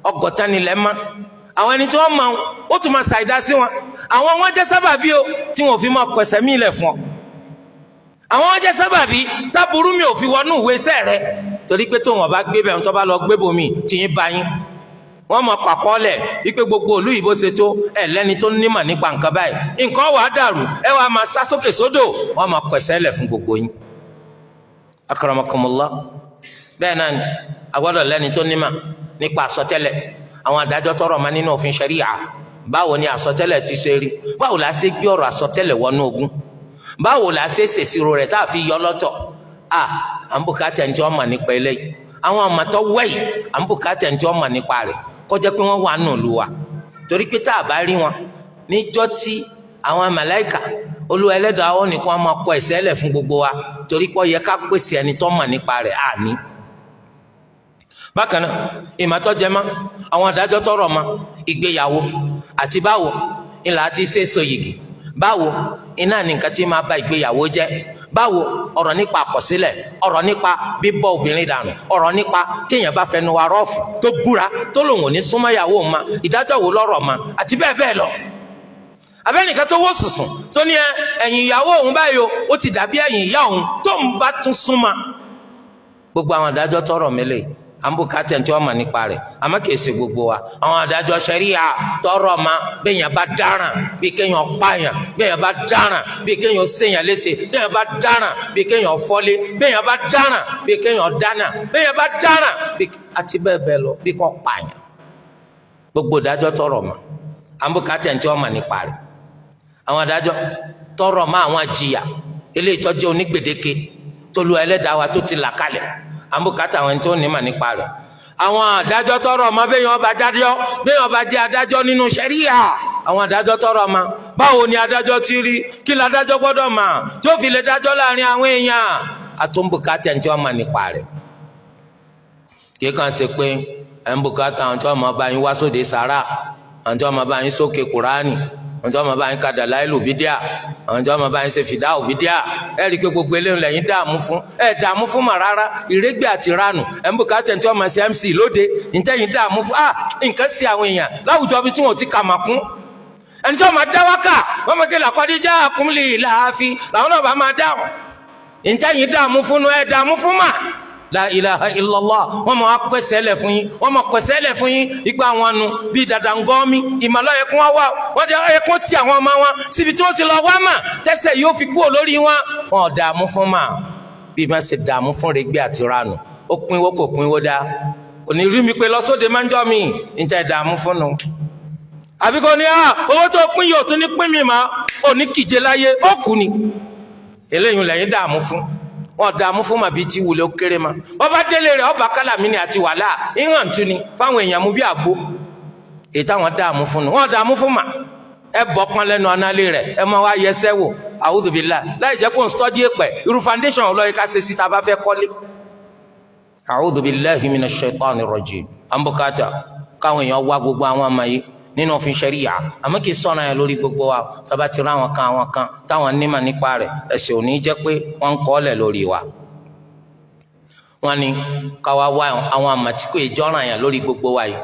ọgọ́tán nílẹ̀ mọ́ àwọn ẹni tí wọ́n mọ̀ ó tún máa ṣàìdá sí wọn àwọn wọn jẹ́ sábàbí o tí wọn ò fi máa pẹ̀sẹ̀ mí ilẹ̀ fún ọ àwọn wọn jẹ́ sábàbí táburú mi ò fi wọnú ìwé iṣẹ́ rẹ torí pé tó wọn bá gbé bẹ̀rù tó bá lọ gbé bomi tí yín bá yín wọ́n mọ̀ pàkọ́lẹ̀ wípé gbogbo òlú yìí bó ṣe tó ẹ̀ lẹ́ni tó nímọ̀ nípa nǹkan báyìí nǹkan wàá dàrú ẹ wàá máa sá sókè sódò wọ́n máa pẹ̀sẹ̀ lẹ̀ fún gbogbo yín. akramakumullah bẹ́ẹ̀ náà ni agbọ́dọ̀ lẹ́ni tó nímọ̀ nípa àsọtẹ́lẹ̀ àwọn adájọ́ tọrọ ma nínú òfin ṣẹríà báwo ni àsọtẹ́lẹ̀ ti ṣe rí báwo la ṣe gbé ọ̀rọ̀ àsọtẹ́lẹ̀ wọnú ogún báwo la ṣe ṣèṣirò rẹ̀ tá a fi yọ lọ́tọ̀ àǹbùkátà ẹni tí wọ́n mọ̀ nípa eléyìí àwọn ọmọọtọ́ wẹ̀yì àǹbùkátà ẹni tí wọ́n mọ̀ nípa rẹ̀ kọjá pé wọ́n wà nù lù wá torí pé tá a bá rí wọn níjọ́ tí àwọn màláìkà Olúwa Ẹlẹ́dàá àwọn nìkan máa kọ ẹ̀ṣẹ̀ lẹ̀ fún gbogbo wa torí pé ó yẹ ká pèsè ẹni tó mọ̀ nípa rẹ̀ àní. bákan náà ìmọ̀tọ́jẹmọ́ àwọn adájọ́ tọrọ ma ìgbéyàwó àti báwo ìlà àti ṣe sọyìgì báwo iná ní nǹkan tí máa ba ìgbéyàwó jẹ́ báwo ọ̀rọ̀ nípa àkọsílẹ̀ ọ̀rọ̀ nípa bíbọ́ obìnrin dànù ọ̀rọ̀ nípa téèyàn bá fẹnu wa rọ́ọ̀fù tó búra tó lòun ò ní súnmọ́ ìyàwó ma ìdájọ́ wo lọ́rọ̀ ma àti bẹ́ẹ̀ bẹ́ẹ̀ lọ. abẹ́nìkan tó wó sùsùn tó ní ẹ̀yìn ìyàwó òun báyìí ó ti dàbí ẹ̀yìn ìyá òun tó ń bá tún súnmọ́. gbogbo àwọn adájọ́ tọrọ mẹ́lẹ̀ àǹbùkátà tí wọ́n mọ̀ nípa rẹ̀ àmọ́ kìí ṣe gbogbo wa àwọn adájọ́ ṣẹ̀ríà tọrọ ma béèyàn bá dáràn bí kéèyàn pààyàn béèyàn bá dáràn bí kéèyàn ṣèyàn léṣe béèyàn bá dáràn bí kéèyàn fọ́lé béèyàn bá dáràn bí kéèyàn dáná béèyàn bá dáràn àti bẹ́ẹ̀ bẹ́ẹ̀ lọ bí kò pààyàn gbogbo adájọ́ tọrọ ma àǹbùkátà tí wọ́n mọ̀ nípa rẹ̀ àwọn adájọ́ tọrọ ma àwọn jìyà eléyìí tó jẹ́ onígbèdéke t'Olúwa Ẹlẹ́dàá wa tó ti là kalẹ̀ àmbùkátà àwọn ẹni tó ní mà nípa rẹ̀ àwọn adájọ́ tọrọ ọmọ béèyàn bá jẹ́ adájọ́ nínú ṣẹríà àwọn adájọ́ tọrọ ọmọ báwo ni adájọ́ ti rí kí l'adájọ́ gbọ́dọ̀ mà tó fi lè dájọ́ láàrin àwọn èèyàn àtúnbùkátà ẹni tí wọ́n mà nípa rẹ̀ kí kàn ṣe pé ẹnbùkátà àwọn tí wọ́n máa bá yín wá sóde sàrà àwọn tí wọ́n máa bá yín sókè kùránì àwọn tí wọ́n máa bá yín ka dàláìlù bídíà àwọn tí wọ́n máa bá yín ṣe fìdáwò bídíà ẹ rí i pé gbogbo eléyìí lẹ́yìn dààmú fún mà rárá ìrégbè àti ránù ẹnbùkátà tí wọ́n máa ṣe MC lóde ìtẹ́yìn dààmú fún nǹkan sí àwọn èèyàn láwùjọ bí tí wọ́n ti kà mà kún ẹni tí wọ́n máa dá wákà wọ́n máa ké làkọ́dí já àkúnlé làáfi làwọn náà bá máa dáhùn ìtẹ́yìn dààmú fún ẹ dààmú fún mà la ilaha illallah wọ́n máa pèsè lẹ̀ fún yín wọ́n máa pèsè lẹ̀ fún yín ipa àwọn nu bíi dàdàngọ́mí ìmọ̀lọ́ ẹ̀kún wá wọ́n jẹ́ ẹ̀kún tí àwọn ọmọ wọn síbi tí wọ́n ti lọ wá mà tẹ́sẹ̀ yóò fi kúrò lórí wọn wọn ò dààmú fún mà bí wọ́n ṣe dààmú fún rẹ̀gbẹ́ àti ranù ó pínwó kò pínwó dá òní rí mi pé lọ́sọ̀dẹ̀ máa ń jọ mi níta dààmú fún nu àbíkọ́ ni owó tó pín yóò tún ní pín mi mà òní kìje láyé ó kù ni eléyìí lẹ́yìn dààmú fún wọn dààmú fún màbí tí wulẹ̀ ó kéré ma wọ́n bá délé rẹ̀ ọba kálámínì àti wàhálà ìhàn tún ni fáwọn èèyàn mú bí àgbo èyí táwọn dààmú fún nu wọn dààmú fún mà ẹ bọ́ pọ́n lẹ́nu ọ̀nàlẹ́ rẹ̀ ẹ máa wá yẹsẹ́ wò a'udhu billah láì jẹ́ kó ń sọ́dí èpẹ̀ irú foundation ọlọ́yẹ ká ṣe síta bá fẹ́ kọ́lé a'udhu billahi minash shaitani rajim àmbùkátà káwọn èèyàn wá gbogbo àwọn ọmọ yìí nínú òfin ṣẹ̀ríyà àmọ́ kì í sọ̀rọ̀ yẹn lórí gbogbo wa tọ́ba ti rán àwọn kan táwọn nímọ̀ nípa rẹ̀ ẹ̀sìn ò ní jẹ́ pé wọ́n ń kọ́ ọ́lẹ̀ lórí wa. wọ́n ní káwa wá àwọn àmọ̀tí kò jọ́ràn yẹn lórí gbogbo wa yìí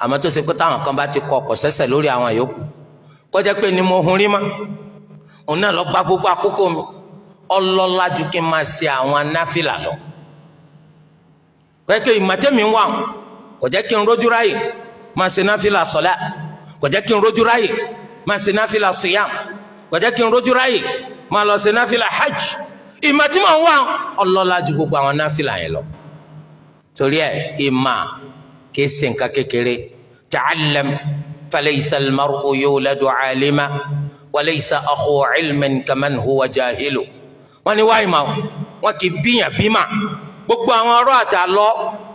àmọ́ tó ṣe pé táwọn kan bá ti kọ ọkọ̀ sẹ́sẹ̀ lórí àwọn yòókù kọjá pé ni mo hun rí mọ́ òun náà lọ gba gbogbo àkókò mi ọlọ́lá ju kí n máa ṣe àwọn náfìlà lọ. pẹ́ẹ́kẹ́ ìmọ̀tẹ́mi ń wà kò jẹ́ kí n rójú ráyè máa ṣe náfìlà sọ́lá kò jẹ́ kí n rójú ráyè máa ṣe náfìlà síyàm kò jẹ́ kí n rójú ráyè máa lọ ṣe náfìlà hajj ìmọ̀tí máa ń wà ọlọ́lá ju gbogbo àwọn náfìlà yẹn lọ. torí ẹ ìmọ̀ kìí ṣe nǹkan kékeré ta'allam falaysa al-mar'u yuladu 'alima wa laysa akhu 'ilmin kaman huwa jahilu. wọ́n ní wáyé ma wọ́n kì í bíyàn bímà gbogbo àwọn ọ̀rọ̀ àtàlọ́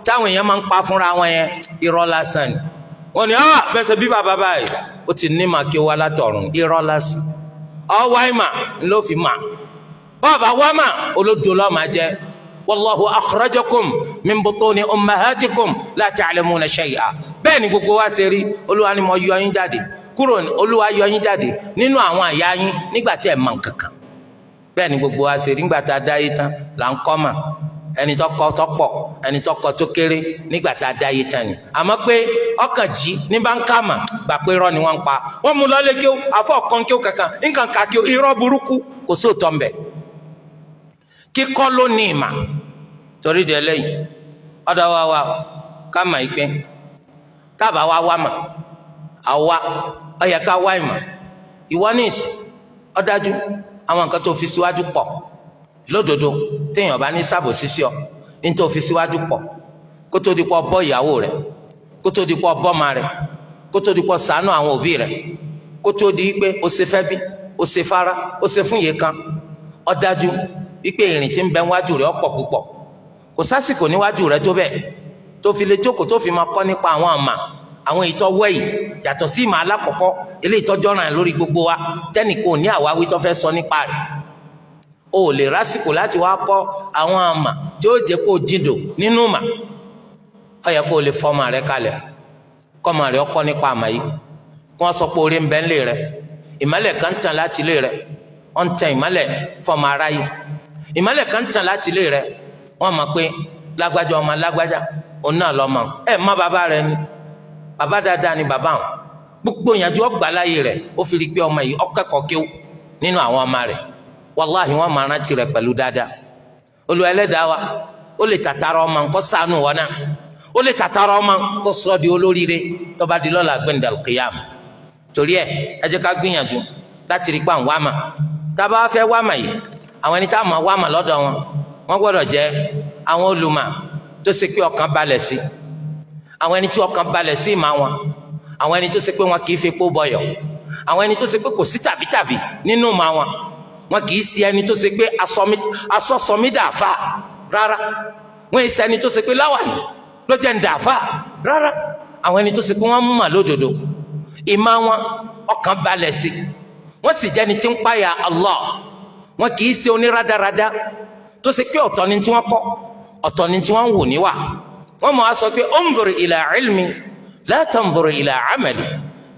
táwọn èèyàn máa ń pa fúnra wọn yẹn irọ́ lásán ni. wọ́n ní bẹ́sẹ̀ bí bàbá báyìí ó ti ní màá kí ó wá látọ̀run irọ́ lásán. wáyé ma ló fi mà bàbá wá mà olódo lọ́ọ́ máa jẹ́. wallahu akhrajakum min butuni ummahatikum la ta'lamuna shay'a. bẹ́ẹ̀ ni gbogbo wa ṣe rí olúwa ni mo yọ yín jáde kúrò olúwa yọ yín jáde nínú àwọn àyà yín nígbà tí ẹ mọ̀ kankan. bẹ́ẹ̀ ni gbogbo wa ṣe rí nígbà tá a dá yé tán là ń kọ́ mà ẹni tó kọ́ tó pọ̀ ẹni tó kọ́ tó kéré nígbà tá a dá yé tán ni. àmọ́ pé ọkàn jí ní báńkà mà gbà pé irọ́ ni wọ́n ń pa wọ́n mú lọ́lé kí ó afọ́ kan kí ó kankan nǹkan kà kí ó irọ́ burúkú kò sóòótọ́ mbẹ̀. kíkọ́ ló ní ìmà torí de lẹ́yìn ọ̀dọ̀ wa ká mà ìpín tábà wá mà àwa ó yẹ ká wá ìmọ̀ ìwọ ní ìsìn ọ̀dájú àwọn nǹkan tó fi síwájú pọ̀ lódodo téèyàn bá ní sábòsí sí ọ ní tó fi síwájú pọ̀ kó tó di pọ̀ bọ́ ìyàwó rẹ̀ kó tó di pọ̀ bọ́mọ rẹ̀ kó tó di pọ̀ ṣàánú àwọn òbí rẹ̀ kó tó di pé o ṣe fẹ́ bí o ṣe fara o ṣe fún yèé kan ọ̀dájú wípé ìrìn tí ń bẹ níwájú rẹ̀ ọ̀pọ̀ púpọ̀ kò sásìkò níwájú rẹ̀ tó bẹ́ẹ̀ tó fi lè jókòó tó fi máa kọ́ nípa àwọn àmà àwọn ìtọ́ wẹ̀yì yàtọ̀ sí ìmọ̀ alákọ̀ọ́kọ́ eléyìí tọ́jọ́ ràn lórí gbogbo wa tẹ́nìkò ní àwáwí tó fẹ́ sọ nípa rẹ̀ o ò lè rásìkò láti wá kọ́ àwọn àmà tí ó jẹ́ kó jìndò nínú mà ó yẹ kó o lè fọmọ rẹ̀ kalẹ̀ kọ́mọ rẹ̀ ọkọ́ nípa àmà yìí kí wọ́n sọ pé orí ń bẹ ńlẹ̀ rẹ̀ ìmọ́lẹ̀ kan tàn láti ilé rẹ̀ wọ́n ń tẹ ìmọ́lẹ̀ fọmọ aráyé ìmọ́lẹ̀ kan tàn láti ilé rẹ̀ wọ́n mọ̀ pé lágbájá ọmọ lágbájá òun náà lọ́mọ ẹ̀ má bàbá rẹ̀ ni bàbá dáadáa ni bàbá àwọn gbogbo ìyànjú ọgbà láyé rẹ̀ ó fi rí pé ọmọ yìí ọkẹ́kọ̀ọ́ kí ó nínú àwọn ọmọ rẹ̀ wàláhì wọ́n máa rántí rẹ̀ pẹ̀lú dáadáa Olúwa Ẹlẹ́dàá wa ó lè tàtàrà ọmọ nǹkan ṣàánú wọn náà ó lè tàtàrà ọmọ kó sọ di olóríire tó bá di lọ́la gbẹ̀ndàl qiyam torí ẹ jẹ́ ká gbìyànjú láti rí pa àwọn wàmà tá a bá fẹ́ wàmà yìí àwọn ẹni tá a máa wàmà lọ́dọ̀ wọn wọ́n gbọ́dọ̀ jẹ́ àwọn olùmọ̀ tó ṣe pé ọkàn balẹ̀ sí àwọn ẹni tí ọkàn balẹ̀ sí ìmọ̀ wọn àwọn ẹni tó ṣe pé wọn kì í fi epo bọyọ̀ àwọn ẹni tó ṣe pé kò sí tàbítàbí nínú ìmọ̀ wọn kì í ṣe ẹni tó ṣe pé asọ́sọmídàáfà rárá wọn ìṣe ẹni tó ṣe pé láwàní ló jẹ́ ń dàáfà rárá àwọn ẹni tó ṣe pé wọ́n mọ̀ lódodo ìmọ̀ wọn ọkàn balẹ̀ sí wọ́n sì jẹ́ ẹni tí ń páyà Allah wọn kì í ṣe oníradàradà tó ṣe pé ọ̀tọ̀ ni tí wọ́n kọ́ ọ̀tọ̀ ni tí wọ́n ń wò níwà wọ́n mọ̀ á sọ pé unzur ila ilmi la tanzur ila amali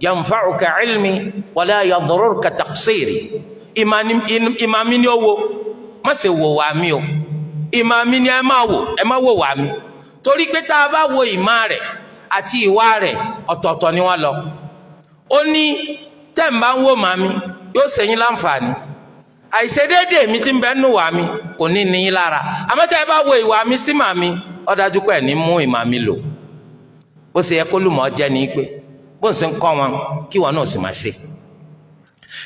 yanfa'uka ilmi wala yadurruka taqsiri ìmà mi ni ó wo má ṣe wò wá mi o ìmà mi ni ẹ má wò wá mi torí pé tá a bá wo ìmà rẹ̀ àti ìwà rẹ̀ ọ̀tọ̀ọ̀tọ̀ ni wọ́n lọ ó ní tẹ́ ń bá ń wò màmí yóò ṣe yín láǹfààní àìṣedéédé mi tí ń bẹ nù wà mí kò ní ní yín lára àmọ́ tẹ́ ẹ bá wo ìwà mi sí màmí ó dájú pé ẹ̀ ní mú ìmà mi lò bó ṣe yẹ kó lùmọ̀ jẹ́ ní pé bó ń ṣe ń kọ́ wọn kí wọn náà sì máa ṣe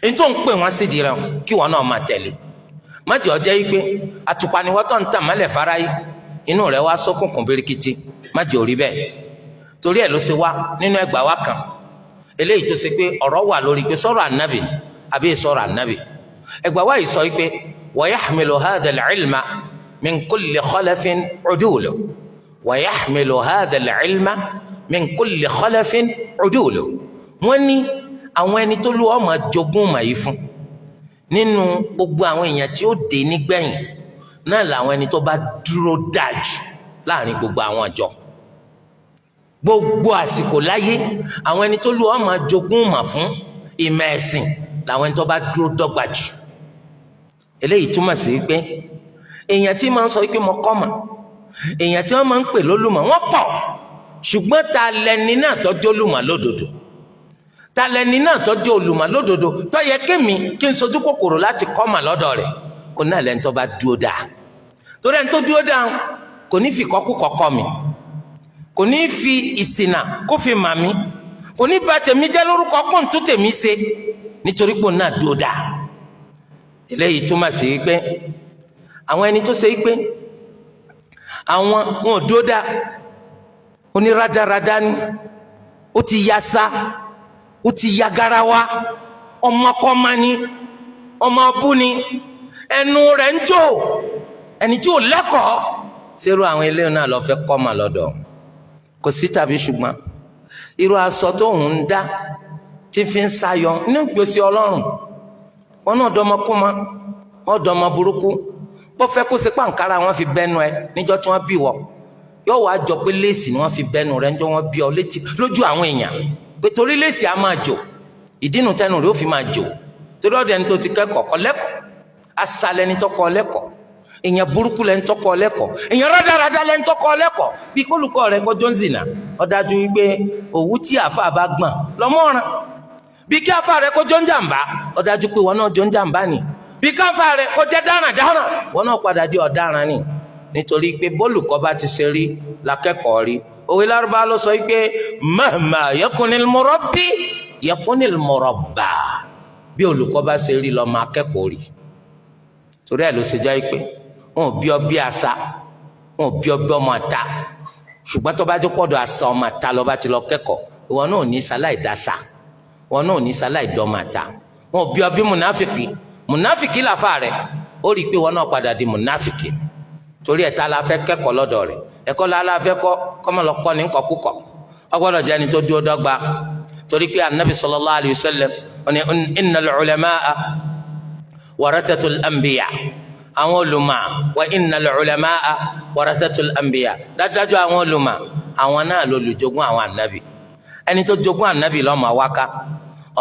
èyí tó ń pè wọ́n sí di rẹ̀ kí wọn náà máa tẹ̀lé májọ jẹ́ pé àtùpà ni wọ́n tó ń tàn mọ́lẹ̀ fáráyé inú rẹ̀ wá ṣókùnkùn birikiti májọ rí bẹ́ẹ̀ torí ẹ̀ ló ṣe wá nínú ẹgbàá wa kan eléyìí tó ṣe pé ọ̀rọ̀ wà lórí pé sọ̀rọ̀ ànábì àbí sọ̀rọ̀ ànábì ẹgbàá wa yìí sọ pé wa yahmilu hadha al-ilma min kulli khalafin udulu wa yahmilu hadha al-ilma min kulli khalafin udulu wọ́n ní àwọn ẹni tó lù ọmọ jogún mà yìí fún nínú gbogbo àwọn èèyàn tí ó dé nígbẹ̀yìn náà làwọn ẹni tó bá dúró dájú láàrin gbogbo àwọn àjọ gbogbo àsìkò láyé àwọn ẹni tó lù ọ́ máa jogún mà fún ìmọ̀ ẹ̀sìn làwọn ẹni tó bá dúró dọ́gba jù. eléyìí túmọ̀ sí pé èèyàn tí máa ń sọ pé mo kọ́ mà, èèyàn tí wọ́n máa ń pè lólùmọ̀ wọ́n pọ̀, ṣùgbọ́n ta lẹni náà tọ́jú olùmọ̀ lódodo, ta lẹni náà tọ́jú olùmọ̀ lódodo tó yẹ kémi kí n sojú kòkòrò láti kọ́ mà lọ́dọ̀ rẹ̀, kó náà lẹni tó bá dúró dáa. torí ẹni tó dúró dáa kò ní fi kọ́kúkọ̀ kọ́ mi, kò ní fi ìṣìnà kó fi mà mí, kò ní bà tèmi jẹ́ lórúkọ pọ́n tó tèmi ṣe, nítorí pé náà dúró dáa. eléyìí túmọ̀ sí pé àwọn ẹni tó ṣe pé àwọn wọn ò dúró dáa, oníradàradà ni, ó ti ya sá, ó ti ya garawa, ọmọkọ́mọ ni, ọmọ ọbú ni, ẹnu rẹ̀ ń jò, ẹni tí ò lẹ́kọ̀ọ́. ṣerú àwọn eléyìí náà lọ fẹ́ kọ́ mà lọ́dọ̀, kò sí tàbí ṣùgbọ́n irú aṣọ tó ń dá tí fi ń sayọ ní gbèsè Ọlọ́run, wọn náà dọmọkúmọ, wọn dọmọ burúkú, bó fẹ́ kó ṣe pàǹkárá wọn fi bẹnu ẹ níjọ́ tí wọ́n bí wọ, yóò wá jọ pé léèsì ni wọ́n fi bẹnu rẹ níjọ́ wọ́n bí ọ létí lójú àwọn èèyàn, pé torí léèsì á máa jò, ìdínú tẹnu rẹ ó fi máa jò, torí ọdẹ ẹni tó ti kẹ́kọ̀ọ́ kọ́ lẹ́kọ̀ọ́, asalẹ ẹni tó kọ́ lẹ́kọ̀ọ́, èèyàn burúkú lẹni tó kọ́ lẹ́kọ̀ọ́, èèyàn rádaràdà lẹni tó kọ́ lẹ́kọ̀ọ́. bí kólùkọ́ rẹ kọjọ́ ń zìnà, ó dájú wípé òwú tí àáfà bá gbọ̀n lọ́mọ́ràn. bí kí àáfà rẹ kọjọ́ ń jàǹbá, ó dájú pé wọn náà jọ ń jàǹbá ni. bí káfà rẹ kọjá dáradára, wọn náà padà di ọ̀daràn ni. nítorí pé bólùkọ́ bá ti ṣe rí lakẹ́kọ̀ọ́ rí. òwe Lárúbá ló sọ wípé mahma yakunil murabbi yakunil murabba. bí olùkọ́ bá ṣe rí lọ́mọ akẹ́kọ̀ọ́ rí. torí ẹ̀ ló ṣe jẹ́ pé wọn ò bí ọ bí àṣà, wọn ò bí ọ bí ọmọ àta, ṣùgbọ́n tó bá jẹ́ pọ̀dọ̀ àṣà ọmọ àta lọ bá ti lọ kẹ́kọ̀ọ́, ìwọ náà ò ní sáláì dàṣà, wọn náà ò ní sáláì dọ́mọ àta. wọn ò bí ọ bí mùnáfìkì làfà rẹ̀, ó rí i pé wọn náà padà di mùnáfìkì. torí ẹ̀ tá la fẹ́ kẹ́kọ̀ọ́ lọ́dọ̀ rẹ̀, ẹ̀kọ́ la fẹ́ kọ́mọ lọ kọ́ ní kọ́kúkọ̀, ó gbọ́dọ̀ jẹ́ ẹni tó dúró dọ́gba. torí pé anabi sallallahu alayhi wa sallam ní innal ulama'a warathatul anbiya, àwọn olùmọ̀ wa innal ulama'a warathatul anbiya, dájúdájú àwọn olùmọ̀ àwọn náà lolùjogún àwọn ànábì. ẹni tó jogún ànábì ló máa wá ká,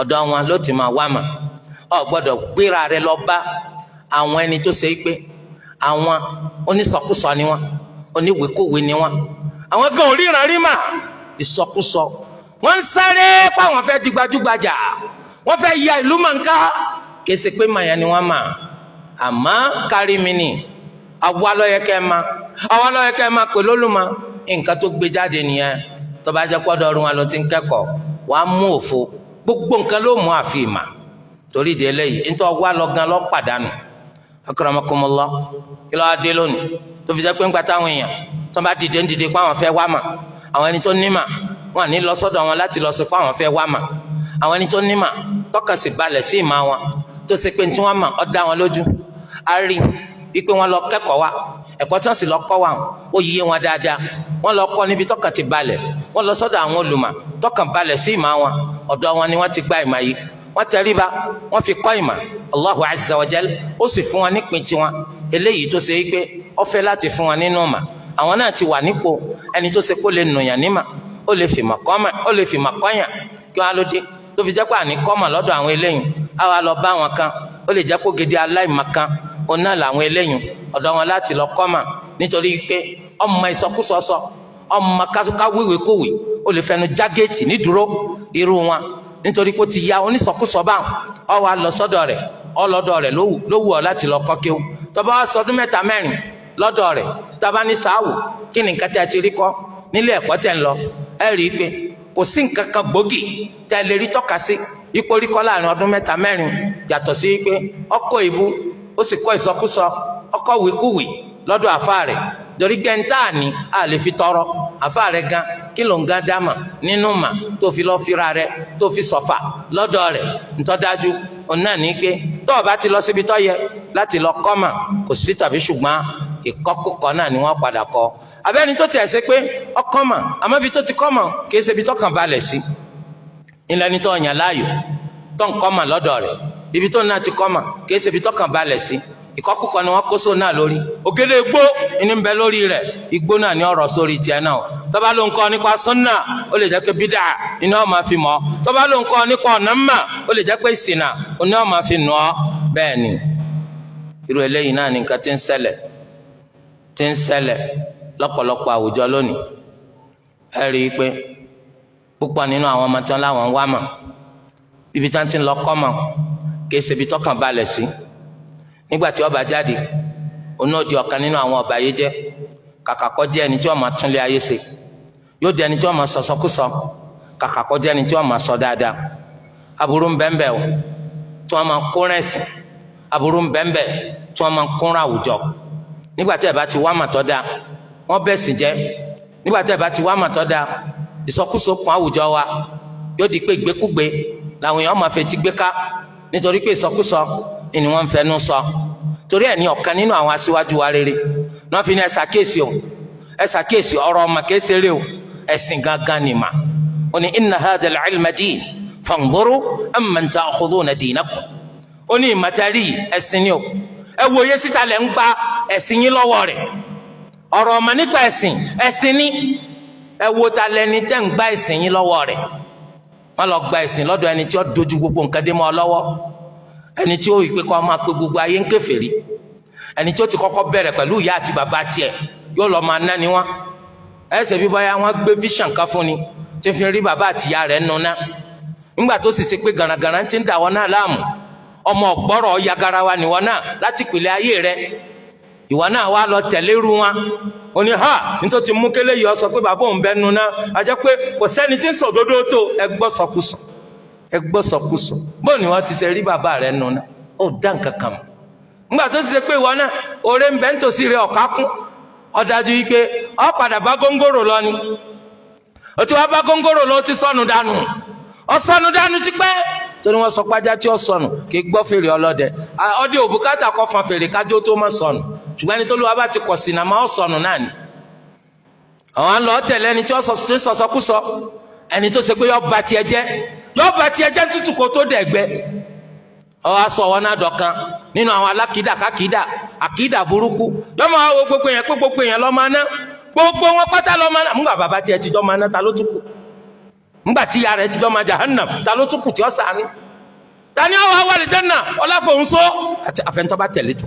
ọ̀dọ̀ wọn ló ti máa wá mà. ọ gbọ́dọ̀ gbéra rẹ lọ bá àwọn ẹni tó ṣe pé àwọn onísọkúsọ ni wọn, oníwèkúwè ni wọn, àwọn gan oríran rí mà, ìsọkúsọ. wọn ń sáré pa àwọn fẹ́ di gbajúgbajà, wọn fẹ́ ya ìlú mọ̀nká, kìí ṣe pé màyà ni wọn mà, àmọ́ kárí mi ni àwa lọ́yẹ kẹ́ máa pè lólùmọ̀. nǹkan tó gbé jáde nìyẹn. tó bá jẹ́ pọ́dọ̀ ọdún wa ló ti ń kẹ́kọ̀ọ́, wàá mú òfo, gbogbo nǹkan ló mú àfi ìmà. torí di eléyìí nítorí wá lọ gan lọ pàdánù. akramakumullah, kí ló wá dé lónìí tó fi jẹ́ pé ńgbà táwọn èèyàn tó bá dìde ń dìde pé àwọn fẹ́ wá mà, àwọn ẹni tó ní mà wọn à ní lọ sọ́dọ̀ wọn láti lọ sọ pé àwọn fẹ́ wá mà. àwọn ẹni tó ní mà tọ́ka sí balẹ̀ sí ìmà wọn, tó ṣe pé tí wọ́n mà ó dá wọn lójú. a rí i pé wọ́n lọ kẹ́kọ̀ọ́ wa, ẹ̀kọ́ tí wọ́n sì lọ kọ́ wa ó yé wọn dáadáa. wọ́n lọ kọ́ níbi tọ́ka ti balẹ̀, wọ́n lọ sọ́dọ̀ àwọn olùmọ̀ tọ́ka balẹ̀ sí ìmà wọn, ọ̀dọ̀ wọn ni wọ́n ti gba ìmà yìí. wọ́n tẹríba, wọ́n fi kọ́ ìmọ̀. Allahu azza wa jal ó sì fún wọn nípìn tiwọn eléyìí tó ṣe é pé ó fẹ́ láti fún wọn nínú ìmọ̀. àwọn náà ti wà nípò ẹni tó ṣe kó lè nùyàn nímọ̀, ó lè fìmọ̀ kọ́yàn. kí wọ́n á ló dé tó fi jẹ́ pé àní kọ́mọ̀ lọ́dọ̀ àwọn eléyìí, á wá lọ bá wọn kan, ó lè jẹ́ kó gidi aláìmọ̀kan òun náà làwọn eléyìí, ọ̀dọ̀ wọn láti lọ kọ́mọ̀. nítorí pé ọmọ ìsọkúsọ sọ, ọmọ káwéwé kówé, ó lè fẹnu jágéètì nídúró irú wọn, nítorí pé ó ti ya onísọkúsọ báwọn. ọ wá lọ sọ́dọ̀ rẹ̀, ọlọ́dọ̀ rẹ̀ ló wù ọ láti lọ kọ́ kéwú. tó bá wá sọdún 3 mẹ́rin lọ́dọ̀ rẹ̀, tá bá ní sáwò kí ni nǹkan tí a ti rí kọ́ nílé ẹ̀kọ́ tẹ̀ ń lọ, ẹ rí i pé kò sí nǹkan kan gbòógì tẹ́ lè rí tọ́ka sí ipò rí kọ́ láàrin ọdún 3 mẹ́rin, yàtọ̀ sí pé ọkọ̀ ìbú, ó sì kọ́ ìsọkúsọ, ọkọ̀ wíkúwì lọ́dọ̀ àfáà rẹ̀. torí gẹ́ńtà ni a lè fi tọrọ àfáà rẹ̀ gan, kí ló ń gan dáàmà nínú mà tó fi lọ́ọ́ fira rẹ̀ tó fi sọ̀fà lọ́dọ̀ rẹ̀. ntọ́dájú òun náà ní pé tó o bá ti lọ síbi tó yẹ láti lọ kọ́ mà, kò sí tàbí ṣùgbọ́n ìkọ́kùkọ náà ni wọ́n padà kọ́. abẹ́ni tó tiẹ̀ ṣe pé ọkọ́ mà, àmọ́ ibi tó ti kọ́ mà kì í ṣe ibi tó kàn balẹ̀ sí. ilẹ̀ ni tó yàn láàyò tó ń kọ́ mà lọ́dọ̀ rẹ̀, ibi tó náà ti kọ́ mà kì í ṣe ibi tó kàn balẹ̀ sí. ìkọ́kùkọ ni wọ́n kó sóò náà lórí, ògèdè igbó ní ń bẹ lórí rẹ̀, igbó náà ni ọ̀rọ̀ sórí tiẹ̀ náà. tó bá ló ń kọ́ nípa sunna ó lè jẹ́ pé bídà iná ó máa fi mọ̀ tó bá ló ń kọ́ nípa ọ̀nà mà ó lè jẹ́ pé ìṣìnà iná ó máa fi nù ọ́. bẹ́ẹ̀ ni irú eléyìí náà ní nǹkan tí ń ṣẹlẹ̀ lọ́pọ̀lọpọ̀ àwùjọ lónìí. ẹ rí i pé púpọ̀ nínú àwọn ọmọ tí wọ́n láwọn ń wá mọ̀ ibi tí wọ́n ti ń lọ kọ́ mọ̀ kì í ṣe ibi tọ́kàn balẹ̀ sí. nígbà tí ó bá jáde òun náà di ọ̀kan nínú àwọn ọ̀bàyéjẹ́ kàkà kó jẹ́ ẹni tí ó máa túnlé ayé ṣe yóò di ẹni tí ó máa sọ̀sọ́kúsọ kàkà kó jẹ́ ẹni tí ó máa sọ dáadáa. aburú ń bẹ́ńbẹ́ o tí wọ́n máa kó rẹ̀sìn, aburú ń bẹ́ńbẹ́ tí wọ́n máa kó àwùjọ. nígbà tí ẹ bá ti wá màtọ́ dáa wọ́n bẹ̀sìn jẹ́. nígbà tí ẹ bá ti wá màtọ́ dáa ìsọkúsọ kún àwùjọ wa yóò di pé ìgbékúgbé làwọn èèyàn máa fetí gbé ká nítorí pé ìsọkúsọ ni wọ́n ń fẹnu sọ. torí ẹ̀ ní ọ̀kan nínú àwọn aṣíwájú wa rere náà fi ní ẹ ṣàkíyèsí ọ̀rọ̀ ọmọ kéésèré o ẹ̀sìn gangan ni mà. ó ní inna hadha al-ilma din fanzuru amman ta'khudhuna dinakum. ó ní ìmọ̀tẹ́rì ẹ̀sìn ni o ẹ wòye síta lẹ̀ ń gba ẹ̀sìn yín lọ́wọ́ rẹ̀. ọ̀rọ̀ ọmọ nípa ẹ̀sìn ni ẹ wo ta lẹni tẹ́ ń gba ẹ̀sìn yín lọ́wọ́ rẹ̀. wọ́n lọ gba ẹ̀sìn lọ́dọ̀ ẹni tí ó dojú gbogbo nǹkan dé mọ́ ọ lọ́wọ́, ẹni tí ó yí pé kó máa pe gbogbo ayé ń kèfèrí, ẹni tí ó ti kọ́kọ́ bẹ̀rẹ̀ pẹ̀lú ìyá àti bàbá tiẹ̀ yóò lọ máa ná ni wọ́n. ẹsẹ̀ bí báyà wọ́n gbé vision kan fún ni tí fi rí bàbá àti ìyá rẹ̀ nù ná. nígbà tó sì ṣe pé garagara ti ń dà wọ́n náà láàmú, ọmọ ọ̀gbọ́rọ̀ ọ̀ya garawa nìwọ náà láti pèlè ayé rẹ̀, ìwọ náà wá lọ tẹ̀lé irú wọn. ó ní ha nítorí ti mú kélé yìí ọ sọ pé bàbá òun bẹ nu náà, a jẹ́ pé kò sẹ́ni tí ń sọ òdodo tó ẹgbọ́ sọkúsọ bóun ni wọ́n ti ṣe rí bàbá rẹ̀ nu náà ó dá nǹkan kan mọ́. nígbà tó sì ṣe pé ìwọ náà oore ń bẹ nítòsí rẹ̀ ọ̀ká kún, ó dájú wípé ó padà bá góńgòrò lọ ni. ó ti wá bá góńgòrò lọ, ó ti sọnù dànù ti pẹ́. torí wọ́n sọ pájá tí ó sọnù kì í gbọ́ fèrè ọlọ́dẹ, ọdẹ òbúkátà kọ́ fan fèrè kájọ́ tó má sọnù, ṣùgbọ́n ẹni tó lù wá bá ti kọ̀ sínú àmọ́ ó sọnù náà ni. àwọn àlọ́ tẹ̀lé ẹni tí ó sọ̀sọ́kúsọ, ẹni tó ṣe pé yọ ba tiẹ̀ jẹ́ tútù kó tó dẹ̀gbẹ́. ọ wá sọ wọn náà dọ̀kan nínú àwọn alákìídà kákìídà àkìídà burúkú lọ́mọ àwọn gbogbo èèyàn pé gbogbo èèyàn lọ́ máa ná, gbogbo wọn pátá lọ́ máa ná. ńgbà bàbá tiẹ̀ ti jọ́ máa ná, ta ló tún kù? ńgbà tí ìyá rẹ̀ ti jọ́ máa jahannam, ta ló tún kù tí ó sàánú? ta ni ó wà wà lè jẹ́nà ọláfọ̀húnṣó àti àfẹ́ntọ́ bá tẹ̀lé tó.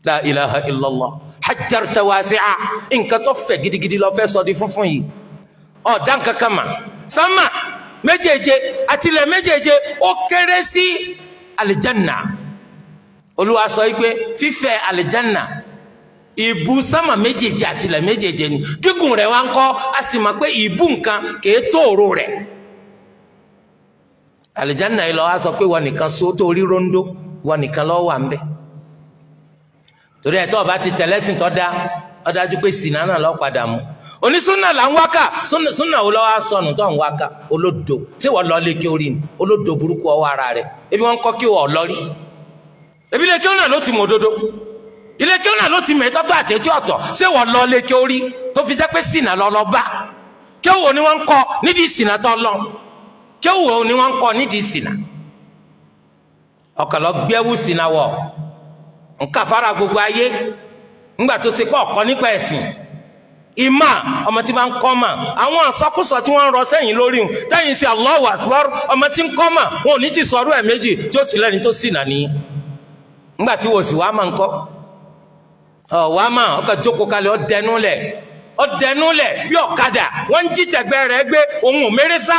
la ilaha illallah hajjarta wasi'a, nǹkan tó fẹ̀ gidigidi lọ fẹ́ sọ di funfun yìí ọ̀dá nǹkan kan mà. sánmà méjèèje àtilẹ̀ méjèèje ó kéré sí alìjánà. olúwa sọ wípé fífẹ̀ alìjánà ìbú sánmà méjèèje àtilẹ̀ méjèèje ni, gígùn rẹ̀ wá ń kọ́, a sì mọ̀ pé ìbú nǹkan kìí tóòrò rẹ̀. alìjánà yìí lọ wá sọ pé wọn nìkan so tó rí rondo, wọn nìkan lọ wà ń bẹ. torí ẹ̀ tó ọba ti tẹ̀lẹ́sìn tó dá ó dájú pé sìnà náà lọ padà mú. onísúnà là ń wákà, súnà wo lọ́wọ́ sọnù tó ń wákà? olódo tí wọ́n lọ lé kí orí ni, olódo burúkú ọwọ́ ara rẹ̀. ebi wọn kọ́ kí wọ́n lọ rí, ebi ilé kí wọn náà ló ti mọ òdodo, ilé kí wọn náà ló ti mọ ìtọ́tọ́ àti etí ọ̀tọ̀. ṣé wọ́n lọ lé kí orí tó fi jẹ́ pé sìnà lọ bá? kí wo ni wọ́n ń kọ́ nídìí sìnà tó lọ? kí wo ni wọ́n ń kọ́ nídìí sìnà? ọkàn lọ gbẹ́wù sìnà wọ̀ nǹkan fara gbogbo ayé ńgbà tó ṣe pé ọ̀kọ́ nípa ẹ̀sìn ìmà ọmọ tí máa ń kọ́ mà, àwọn àsọkúsọ tí wọ́n ń rọ sẹ́yìn lórí hùn tẹ́yìn sí Allahu Akbar, ọmọ tí ń kọ́ mà wọn ò ní ti sọ̀rọ̀ ẹ̀ méjì tí ó ti lẹ́ni tó sì nàní. ńgbà tí wò sí wàá mà ń kọ́ wàá mà ọkọ̀ jókòó kalẹ̀ ó dẹnu lẹ̀ bí ọ̀kadà wọ́n ń jí tẹ̀gbẹ́ rẹ̀ gbé ohun òmérésà.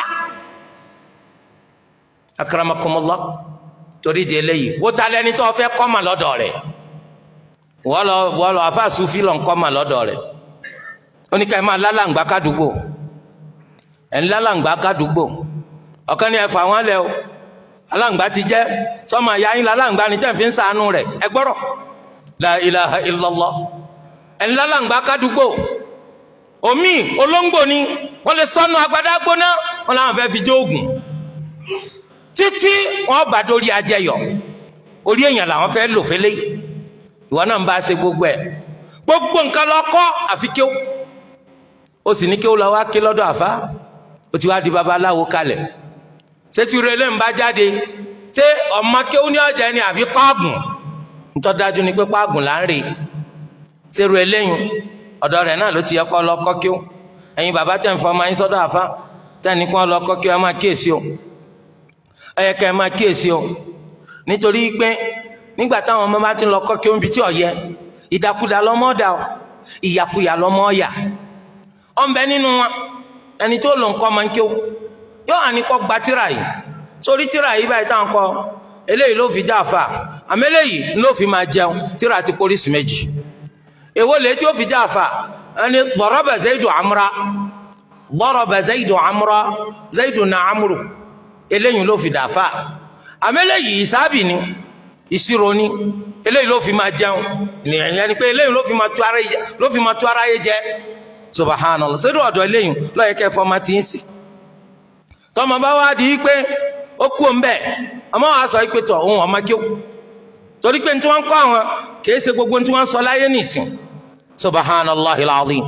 Akramakumullah, torí di eléyìí wó ta lẹ́ni tó fẹ́ kọ́ mà lọ́dọ̀ rẹ̀? wọ́n lọ àfáà Sufi lọ ń kọ́ mà lọ́dọ̀ rẹ̀. oníkà ẹ máa lálàǹgbá kádùúgbò, ẹ̀ ń lálàǹgbá kádùúgbò. ọ̀kan ní ẹ̀fà wọn lẹ o, alàǹgbá ti jẹ́ sọ́mọ ìyá yín lálàǹgbá ni tẹ́ fi ń ṣàánú rẹ̀, ẹ gbọ́rọ̀. la ilaha illallah, ẹ̀ ń lálàǹgbá kádùúgbò. omi olóńgbò ni wọ́n lè sọ́nù agbádá gbóná, wọn làwọn fẹ́ fi jó oògùn títí wọn bá dórí ajẹyọ, orí èèyàn làwọn fẹ́ lò fẹ́lẹ́ yìí. ìwọ náà ń bá a ṣe gbogbo ẹ̀, gbogbo nǹkan lọ kọ́ àfi kéwù. ó sì ní kéwù lọ wá ké lọ́dọ̀ àfá, ó ti wá di babaláwo kalẹ̀. ṣé tí irú eléyìí ń bá jáde, ṣé ọmọ kéwù ní ọjà ni àbí páàgùn? nítorí dájú ni pé páàgùn là ń rè. ṣé irú eléyìí ọ̀dọ̀ rẹ̀ náà ló ti yẹ kọ́ lọ kọ́ kéwù? ẹ̀yin bàbá tẹ̀ ń fọ ọmọ yín sọ́dọ̀ àfa tẹ̀ ní kí wọ́n lọ kọ́ kí wọ́n máa kíyèsí o ẹ yẹ kẹ́ ẹ máa kíyèsí o nítorí pé nígbà táwọn ọmọ bá ti lọ kọ́ kí wọ́n bi tí ò yẹ ìdàkudà lọ́mọ dà o ìyàkuyà lọ́mọ yà ọ̀nbẹ nínú wọn ẹni tó lò ń kọ́ máa ń kí o yóò hàn ní kọ́ gba tíra yìí sórí tíra yìí báyìí táwọn kọ́ eléyìí ló fi já àfà àmọ́ eléyìí ló fi máa jẹun tíra ti polisi méjì èwo lè tí ó fi já àfà ẹni daraba Zaidu amra daraba Zaidu amra Zaidu na amru eléyìí ló fi dàfà àmọ́ eléyìí ìsáàbì ni ìṣirò ni eléyìí ló fi máa jẹun ìyẹn ni pé eléyìí ló fi máa tú ara yé jẹ subhanallah sẹ́dọ̀ ọ̀dọ̀ eléyìí lọ́yẹ̀ kẹ́ fọmọ tí ń sì tọmọ bá wá di pé ó kú ń bẹ̀ ọmọ wa sọ pé tọ̀ ohun ọmọ kí ó torí pé tí wọ́n ń kọ́ àwọn kìí ṣe gbogbo tí wọ́n ń sọ láyé nìsín subhanallahi alazim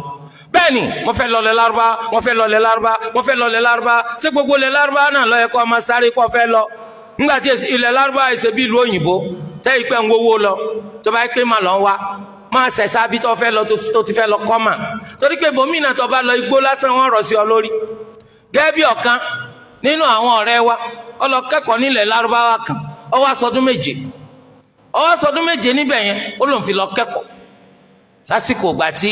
bẹ́ẹ̀ ni wọ́n fẹ́ lọ lẹ̀ Lárúbá wọ́n fẹ́ lọ lẹ̀ Lárúbá wọ́n fẹ́ lọ lẹ̀ Lárúbá ṣé gbogbo lẹ̀ Lárúbá náà lọ́yẹ̀ kọ́ ọmọ sáré kọ́ fẹ́ lọ nígbà tí ilẹ̀ Lárúbá ṣe bí ìlú òyìnbó tẹ́ ìpẹ́ ń wówó lọ tó bá pé mà lọ wá máa ṣẹ̀ṣà bí tó fẹ́ lọ tó ti fẹ́ lọ kọ́ mà torí pé bòmínà tó bá lọ igbó lásán wọ́n rọ̀ sí ọ lórí gẹ́gẹ́ bí ọ̀kan nínú àwọn ọ̀rẹ́ wa ó lọ kẹ́kọ̀ọ́ nílẹ̀ Lárúbáwá kan ó wá ṣọdún méje níbẹ̀ yẹn ó lòun fi lọ kẹ́kọ̀ọ́ lásìkò ìgbà tí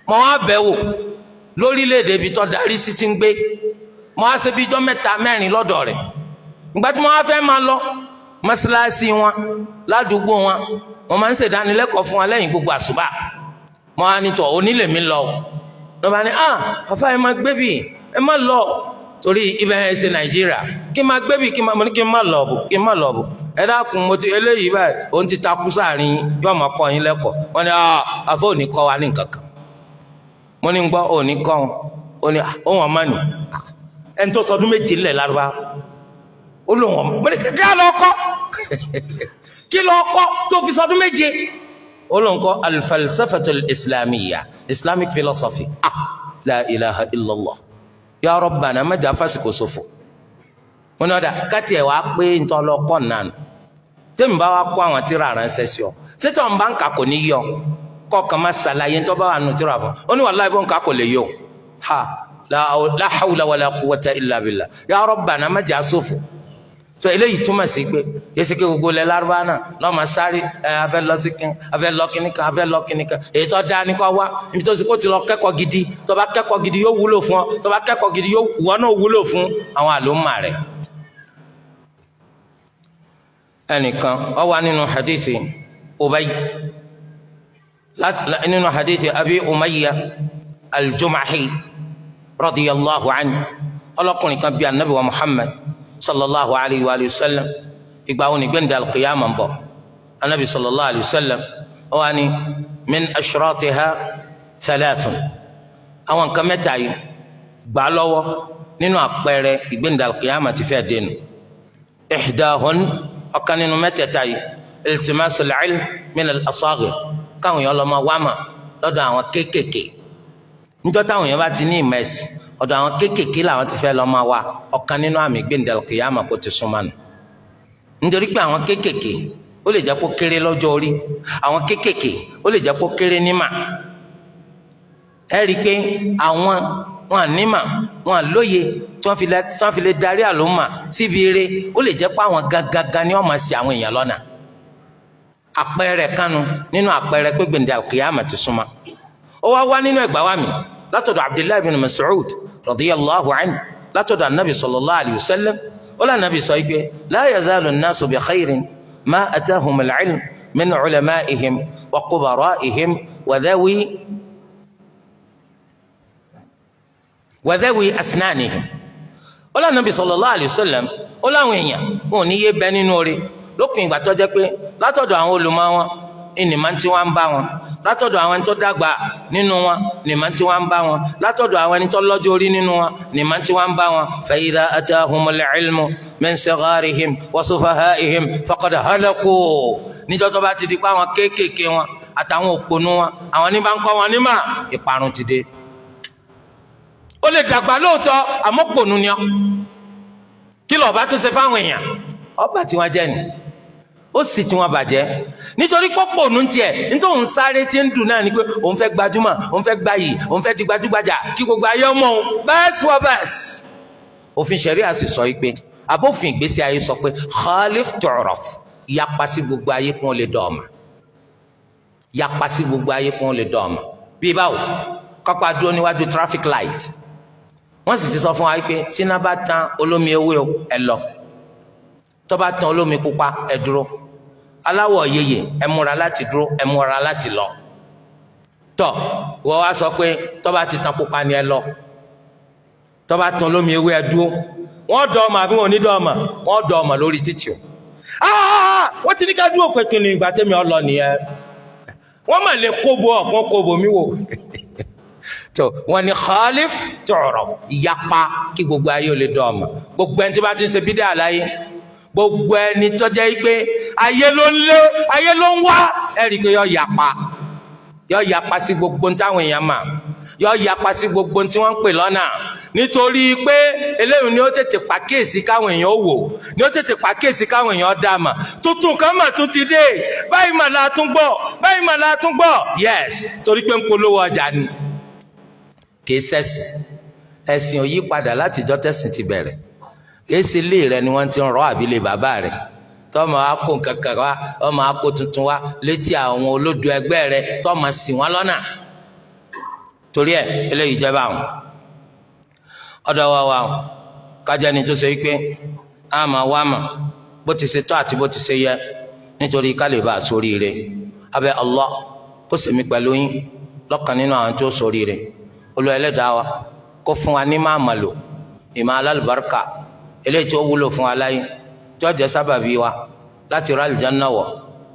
mo wá bẹ̀ wò lórílẹ̀‐èdè ibi tó darí sí ti ń gbé mo wá ṣe bí ijọ́ 3-4 lọ́dọ̀ rẹ̀ ìgbà tí mo wá fẹ́ máa lọ mọ́sálásí wọn ládùúgbò wọn máa ń ṣèdánilẹ́kọ̀ọ́ fún wa lẹ́yìn gbogbo àṣùbà mo wá ní tọ̀ onílé mi lọ ló bá ní àfa ẹ máa gbé bì ẹ má lọ torí ibẹ̀ ẹ ṣe Nàìjíríà kí n máa gbé bì kí n má lọ bù ẹ dákun mo ti eléyìí báyìí òun ti takú sáàrin yóò máa kọ́ yín lẹ́kọ̀ọ́ wọn ni àfa ò ní kọ́ wa ní nǹkan kan mo ní gbọ́ ò ní kọ́ wọn ò ní ohun ọmọ nì ẹni tó sọdún méje lẹ̀ Lárúbá ó lóun ọmọ mo ní kí á lọ kọ́ kí lọ kọ́ tó fi sọdún méje ó lóun kọ́ al-falsafatul islamiyya Islamic philosophy la ilaha illallah ya rabbana mẹ́jà fásikò sófò wọn ni ọ̀dà káti ẹ̀ wá pé ntọ́ lọ kọ́ nànú tẹ́mi bá wá kó àwọn tíra ránṣẹ́ sí ọ sétọ̀ ń bá ń kà kò ní yọ kọ́ kàn máa ṣàlàyé ntọ́ bá wà nù tíra fún ọ ní wallahi bó ń kà kò lè yọ ha la hawla wala quwwata illa billah ya rabbana mẹ́jà sófò so eléyìí túmọ̀ sí pé yẹsẹ̀ kí gbogbo lẹ Lárúbá náà lọ́mọ sáré afẹ́ lọ sí kín afẹ́ lọ kíníkan afẹ́ lọ kíníkan èyí tó dáa ní kó wá ibi tó sì kó ti lọ kẹ́kọ̀ọ́ gidi tó bá kẹ́kọ̀ọ́ gidi yóò wúlò fún ọ tó bá kẹ́kọ̀ọ́ gidi yóò wọ́n náà wúlò fún àwọn àlùmọ̀ rẹ̀. ẹnìkan ó wà nínú hadithi Ubay nínú hadithi Abi Umayya al-Jumahi radiyallahu anhu ọlọ́kùnrin kan bíi anabi wa Muhammad sallallahu alayhi wa sallam ìgbà wo ni gbẹ̀ndẹ̀ alqiyama ń bọ̀ anabi sallallahu alayhi wa sallam ó wà ní min ashratiha thalathun àwọn nǹkan mẹ́ta yìí gbà lọ́wọ́ nínú àpẹẹrẹ ìgbẹ̀ndẹ̀ alqiyama ti fẹ́ dénú ihdahun ọ̀kan nínú mẹ́tẹ̀ẹ̀ta yìí iltimasul ilm min al-asaghir káwọn èèyàn lọ máa wá mà lọ́dọ̀ àwọn kéékèèké níjọ́ táwọn èèyàn bá ti ní ìmọ̀ ẹ̀sìn ọ̀dọ̀ àwọn kéékèèké làwọn ti fẹ́ lọ máa wá ọ̀kan nínú àmì gbẹ̀ndẹ̀l kìyàmà kó ti súnmọ́ nù nítorí pé àwọn kéékèèké ó lè jẹ́ kó kéré lọ́jọ́ orí àwọn kéékèèké ó lè jẹ́ kó kéré nímà ẹ rí i pé àwọn wọn nímà wọn lóye tí wọ́n fi lè darí àlùmà síbi eré ó lè jẹ́ pé àwọn gangan ni wọ́n máa ṣì àwọn èèyàn lọ́nà àpẹẹrẹ kanu nínú àpẹẹrẹ pé gbẹ̀ndẹ̀l kìyàmà ti súnmọ́ ó wá nínú ẹgbàá wa mi látọ̀dọ̀ Abdullahi bin Mas'ud radiyallahu anhu látọ̀dọ̀ anabi sallallahu alayhi wa sallam ó lọ anabi sọ pé la yazalu an-nasu bi khayrin ma atahum al-ilm min ulama'ihim wa qubara'ihim wa dhawi asnanihim ó lọ anabi sallallahu alayhi wa sallam ó láwọn èèyàn wọn ò ní yé bẹ nínú orí lópin ìgbà tó jẹ́ pé látọ̀dọ̀ àwọn olùmọ̀ wọn ìnìmọ̀ tí wọ́n ń bá wọn látọ̀dọ̀ àwọn ẹni tó dàgbà nínú wọn nìmọ̀ tí wọ́n ń bá wọn látọ̀dọ̀ àwọn ẹni tó lọ́jọ́ orí nínú wọn nìmọ̀ tí wọ́n ń bá wọn fa idha atahumul ilmu min sigharihim wa sufaha'ihim faqad halaku níjọ́ tó bá ti di pé àwọn kéékèèké wọn àtàwọn òpònú wọn àwọn ní bá ń kọ́ wọn nímà ìparun ti dé. ó lè dàgbà lóòótọ́ àmọ́ òpònú ni ọ́ kí lọ́ọ́ bá tún ṣe fáwọn èèyàn ọba tí wọ́n jẹ́ ni ó sì tí wọn bàjẹ́ nítorí pọ́pọ̀ ònú tiẹ̀ nítorí òun sáré tí ń dùn náà ni pé òun fẹ́ gbajúmọ̀, òun fẹ́ gbayì, òun fẹ́ di gbajúgbajà kí gbogbo ayé ọmọ òun bẹ́ẹ̀sì wọ bẹ́ẹ̀sì. òfin ṣẹ̀ríà sì sọ pé abófin ìgbésí ayé sọ pé khalif tu'raf, yapa sí gbogbo ayé kún ó lè dọ̀ ọ̀mà, yapa sí gbogbo ayé kún ó lè dọ̀ ọ̀mà. bí báwo kọ́pá dúró níwájú traffic light, wọ́n sì ti sọ fún wa pé tí iná bá tan olómi ewé ẹ lọ, tó bá tan olómi pupa ẹ dúró, aláwọ̀ yeye ẹ múra láti dúró, ẹ múra láti lọ. tọ́ wọ́n wá sọ pé tó bá ti tan pupa ni ẹ lọ, tó bá tan olómi ewé ẹ dúró. wọ́n dọ̀ ọmọ àbí wọn ò ní dọ̀ ọmọ? wọ́n dọ̀ ọmọ lórí títì o. wọ́n ti ní ká dúró pé kí ni ìgbà tẹ́mi ọ lọ nìyẹn. wọ́n mà lè kóbo ọ̀kan kóbo mi wò. tó wọ́n ní khalif tu'raf, ìyapa kí gbogbo ayé ò lè dọ̀ ọmọ. gbogbo ẹni tí bá ti ń ṣe bídà àláyé, gbogbo ẹni tó jẹ́ pé ayé ló ń lé, ayé ló ń wá, ẹ̀rí pé yọ yapa sí gbogbo táwọn èèyàn mà, yọ yapa sí gbogbo tí wọ́n ń pè lọ́nà, nítorí pé eléyìí ni ó tètè pàkíyèsí káwọn èèyàn wò, ni ó tètè pàkíyèsí káwọn èèyàn dá mà. tuntun kan mà tún ti dé, báyìí mà la tún gbọ́, báyìí mà la tún gbọ́. yes, torí pé ń polówó ọjà ni. kì í ṣẹ̀sìn, ẹ̀sìn ò yí padà látijọ́ tẹ̀sìn ti bẹ̀rẹ̀. èsì ilé rẹ ni wọ́n ti ń rọ àbílẹ̀ bàbá rẹ̀, tọ́mọ akó kankan wá, ọmọ akó tuntun wá létí àwọn olódò ẹgbẹ́ rẹ̀, tọ́mọ ṣì wọ́n lọ́nà. torí ẹ̀ eléyìí jẹ́ báwọn. ọ̀dọ̀ wa kájà ni tó ṣe pé a máa wá mà bó ti ṣe tọ́ àti bó ti ṣe yẹ, nítorí ká lè bá a ṣoríire. abẹ́ Allah kó ṣèmi pẹ̀lú yín lọ́kàn nínú àwọn tó ṣoríire. Olúwa Ẹlẹ́dàá wa kó fún wa ní máa mà lò, ìmọ̀ alálùbáríkà eléyìí tó wúlò fún wa láyé, tí ó jẹ́ sábàbí wa láti ra àlùjánnà wọ̀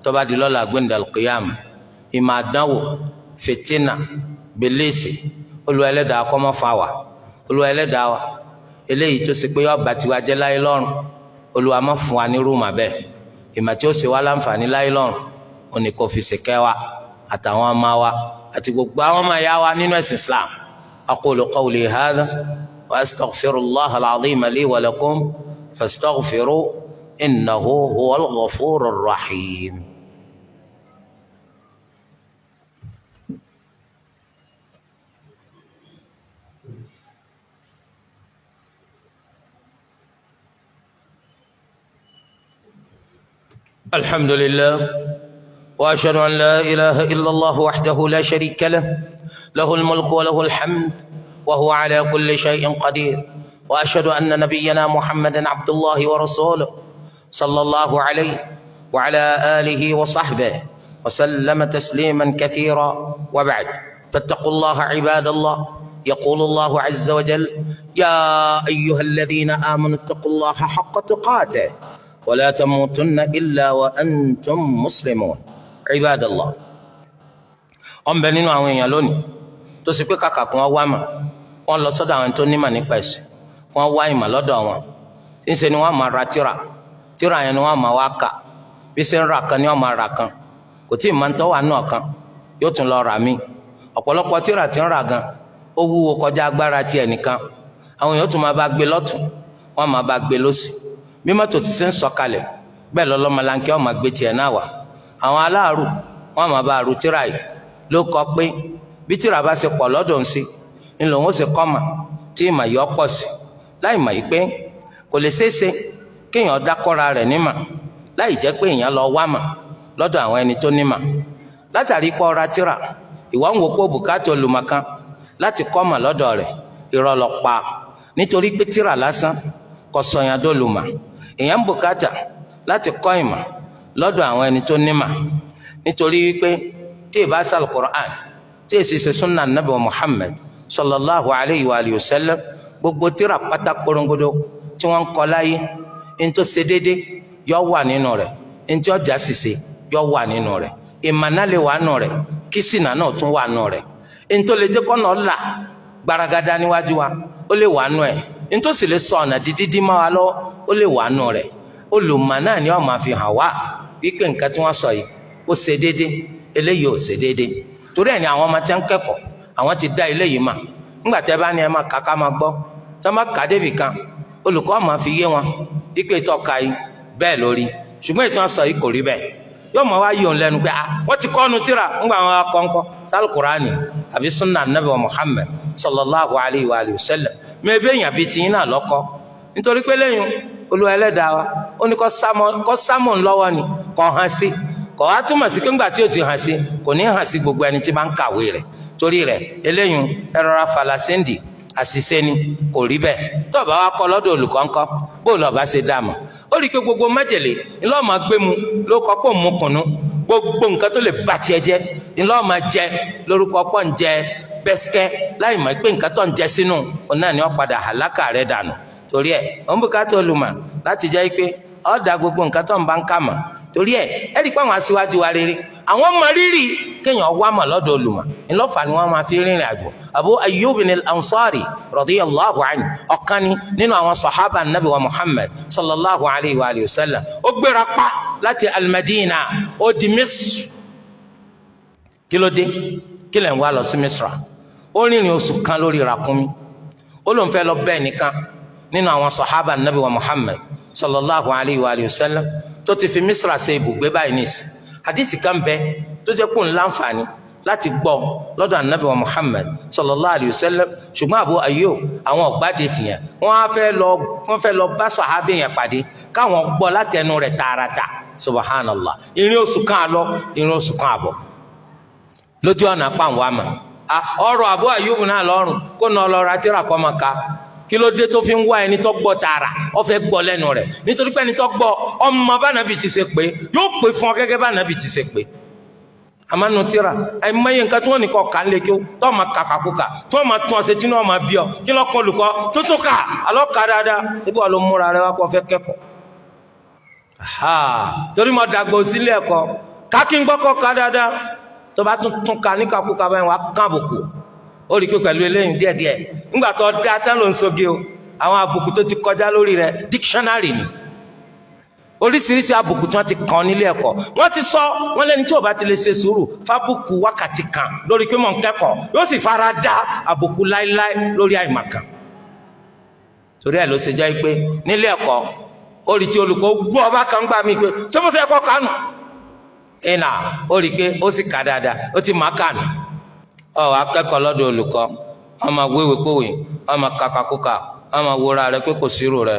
tó bá di lọ́la gbẹ̀ndàl qiyam. ìmọ̀ àdánwò, fìtínà, bèlèsì, Olúwa Ẹlẹ́dàá kó má fà wá. Olúwa Ẹlẹ́dàá wa eléyìí tó ṣe pé yó bá tiwa jẹ́ láyé lọ́run, Olúwa má fún wa ní rúùmù bẹ́ẹ̀. ìmọ̀ tí ó ṣe wá láǹfààní láyé lọ́run òní kò fi ṣèkẹ́ wa àtàwọn ọmọ wa àti gbogbo àwọn ọmọ ìyá wa nínú ẹ̀sìn Islam. aqulu qawli hadha wa astaghfirullaha al-azima li wa lakum fastaghfiru innahu huwal ghafurur rahim. الحمد لله وأشهد أن لا إله إلا الله وحده لا شريك له، له الملك وله الحمد وهو على كل شيء قدير. وأشهد أن نبينا محمدا عبد الله ورسوله صلى الله عليه وعلى آله وصحبه وسلم تسليما كثيرا. وبعد، فاتقوا الله عباد الله. يقول الله عز وجل: يا أيها الذين آمنوا اتقوا الله حق تقاته ولا تموتن إلا وأنتم مسلمون. عباد الله، ọ̀nbẹ nínú àwọn èèyàn lónìí tó sì pé kàkà kí wọ́n wá mà, wọ́n lọ sọ́dọ̀ àwọn tó nímọ̀ nípa ẹ̀sìn, wọ́n wá ìmọ̀ lọ́dọ̀ wọn. ńṣe ni wọ́n máa ra tíra yẹn ni wọ́n máa wá kà, bí ṣe ń ra kan ni wọ́n máa ra kan, kò tí ì máa ń tọ́wọ́ náà kan yóò tún lọ rà mí. ọ̀pọ̀lọpọ̀ tíra tí ń rà gan ó wúwo kọjá agbára ti ẹnìkan. àwọn èèyàn tún máa bá gbé lọ́tún, wọ́n máa bá gbé lósì. bí mọ́tò ti ṣe ń sọ̀kalẹ̀ bẹ́ẹ̀ lọ́lọ́mọlanke ó máa gbé tiẹ̀ náà wá. àwọn aláàrù wọ́n máa bá àrù tíra yìí ló kọ pé bí tíra bá ṣe pọ̀ lọ́dọ̀ ń sí ń lòun ó ṣe kọ́ mà tí ìmọ̀ yìí ó pọ̀ sí, láì mọ̀ yìí pé kò lè ṣeé ṣe kéèyàn dákọ́ra rẹ̀ nímà láì jẹ́ pé èèyàn lọ wá mà lọ́dọ̀ àwọn ẹni tó nímà. látàrí pé ọra tíra ìwọ ń wò pé bùkátà olùmọ̀kan láti kọ́ mà lọ́dọ̀ rẹ̀, irọ́ ló pa. nítorí pé tíra lásán kò sọ̀yàn dólùmọ̀. èèyàn ń bùkátà láti kọ́ ìmọ̀ lọ́dọ̀ àwọn ẹni tó nímà, nítorí wípé tí ì bá sàl Qur'an, tí ì sì ṣe sunna nabi wa Muhammad sallallahu alayhi wa alihi wa sallam, gbogbo tíra pátá korongodo tí wọ́n ń kọ láyé, ní tó ṣe déédéé yọ wà nínú rẹ̀, ní tí ọjà ṣìṣe yọ wà nínú rẹ̀, ìmọ̀nà lè wà nù rẹ̀, kí sìnà náà tún wà nù rẹ̀. ní tó lè jẹ́ kọ́nà ọ̀la gbaragada níwájú wa ó lè wà nù ẹ̀, ní tó sì lè sọ ọ̀nà dídí mọ́ wa lọ́wọ́ ó lè wà nù rẹ̀. olùmọ̀ náà ni ó máa fi hàn wá wípé nǹkan tí wọ́n sọ yìí ó ṣe déédéé, eléyìí ò ṣe déédéé. torí ẹ̀ ni àwọn ọmọ tí ń kẹ́kọ̀ọ́ àwọn ti dá eléyìí mà. nígbà tí ẹ bá ní ẹ máa kàkà máa gbọ́, tí wọ́n bá kà débì kan olùkọ́ máa fi yé wọn wípé ìtọ́ka yìí bẹ́ẹ̀ lórí, ṣùgbọ́n ìtàn sọ yìí kò rí bẹ́ẹ̀ yóò mọ̀ wá yọ̀ ń lẹ́nu pé wọ́n ti kọ́nu tíra ńgbà wọn akọ́ńkọ́ sálù kùránì àbí sunna anabi wa Muhammad sallallahu alayhi wa sallam mẹ́bí èèyàn bíi tiyín náà lọ́kọ́ nítorí pé lẹ́yìn Olúwa ẹlẹ́dàá wa ó ní kọ́ sámọ̀ ńlọ́wọ́ ni kọ́ hàn sí kọ́ wá túmọ̀ sí pé ńgbà tí ó ti hàn sí kò ní hàn sí gbogbo ẹni tí máa ń kàwé rẹ̀ torí rẹ̀ eléyìí ẹ rọra falasíndì àṣìṣe ni kò rí bẹ́ẹ̀ tó bá wa kọ́ lọ́dọ̀ olùkọ́ ńkọ́ bó lọ́ọ́ bá ṣe dá mọ̀ ó rí i pé gbogbo májèlé ńlọ́ọ̀ máa gbé mu ló kọ́ pọ̀ mú kùnú gbogbo nǹkan tó lè bá tiẹ̀ jẹ́ ńlọ́ọ̀ máa jẹ lórúkọ pọ̀ ń jẹ bẹ́sikẹ́ láì mọ̀ pé nǹkan tó ń jẹ sínú òun náà ni wọ́n padà hàlákà rẹ̀ dànù torí ẹ̀ òun bùkátà olùmọ̀ láti jẹ́ pé ó dá gbogbo nǹkan tó ń bá ń kà mọ̀ torí ẹ̀ ẹ́ rí i pé àwọn aṣíwájú wa rere àwọn mọ rírì kéèyàn wá mọ̀ lọ́dọ̀ olùmọ̀ ńlọ́fà ni wọ́n máa fi rìnrìn àjò Abu Ayyub al-Ansari radiyallahu anhu ọ̀kan ni nínú àwọn sahaba nabi wa Muhammad sallallahu alayhi wa sallam ó gbéra pa láti al-Madina ó di Misr kí ló dé kí lẹ̀ ń wá lọ sí Misra ó rìnrìn oṣù kan lórí ràkúnmí ó lóun fẹ́ lọ bẹ́ẹ̀ nìkan nínú àwọn sahaba nabi wa Muhammad sallallahu alayhi wa sallam tó ti fi Misra ṣe ibùgbé báyìí nìsí hadithi kan bẹ tó jẹ́ kó ń láǹfààní láti gbọ́ lọ́dọ̀ anabi wa Muhammad sallallahu alayhi wa sallam ṣùgbọ́n Abu Ayyub àwọn ọ̀gbádìí sì yẹn wọ́n fẹ́ lọ bá sàhábì yẹn pàdé káwọn gbọ́ látẹnu rẹ̀ tààràtà subhanallah ìrìn oṣù kan àlọ ìrìn oṣù kan àbọ̀ lójú ọ̀nà pàǹwá mà ọ̀rọ̀ Abu Ayyub náà lọ́rùn kó nà ọlọ́ra tíra kọ́ máa ka kí ló dé tó fi ń wá ẹni tó gbọ́ tààrà ó fẹ́ gbọ́ lẹ́nu rẹ̀ nítorí pé ẹni tó gbọ́ ọmọ bá nàbì ti ṣe pé yóò pè fún ọ gẹ́gẹ́ bá nàbì ti ṣe pé àmánú tíra àìmọye nǹkan tí wọ́n ní kọ́ kà ń lé kí ó tó máa kàkàkùkà tó máa tún ọ̀sẹ̀ tí wọ́n máa bí ọ kí lọ́kọ́ olùkọ́ tó tó kà alọ́ kà dáadáa ebi wà ló múra rẹ wá kó fẹ́ kẹ́kọ̀ọ́ torí mo dàgbò sílé ẹ̀kọ́ kákí ń gbọ́kọ̀ ká dáadáa tó bá tún ka ní kàkùkà báyìí wá kán àbùkù ó rí i pé pẹ̀lú eléyìí díẹ̀díẹ̀ nígbà tó dá tán ló ń soge o àwọn àbùkù tó ti kọjá lórí rẹ̀ dictionary ni oríṣiríṣi àbùkù tí wọ́n ti kàn nílé ẹ̀kọ́ wọ́n ti sọ wọ́n lẹ́ni tí ò bá ti lè ṣe sùúrù fábùkù wákàtí kan lórí pé mò ń kẹ́kọ̀ọ́ yóò sì fara dá àbùkù láíláí lórí àìmọ̀kan torí ẹ̀ ló ṣe jẹ́ pé nílé ẹ̀kọ́ ó rí tí olùkọ́ gbọ́ ọba kan gbà mí pé ṣé mo ṣe ẹ̀kọ́ kánù ìnà ó rí pé ó sì kà dáadáa ó ti má kánù akẹ́kọ̀ọ́ lọ́dọ̀ olùkọ́ ọmọ wéwèé kówèé ọmọ kàkàkùkà ọmọ wòra rẹ pé kò sírò rẹ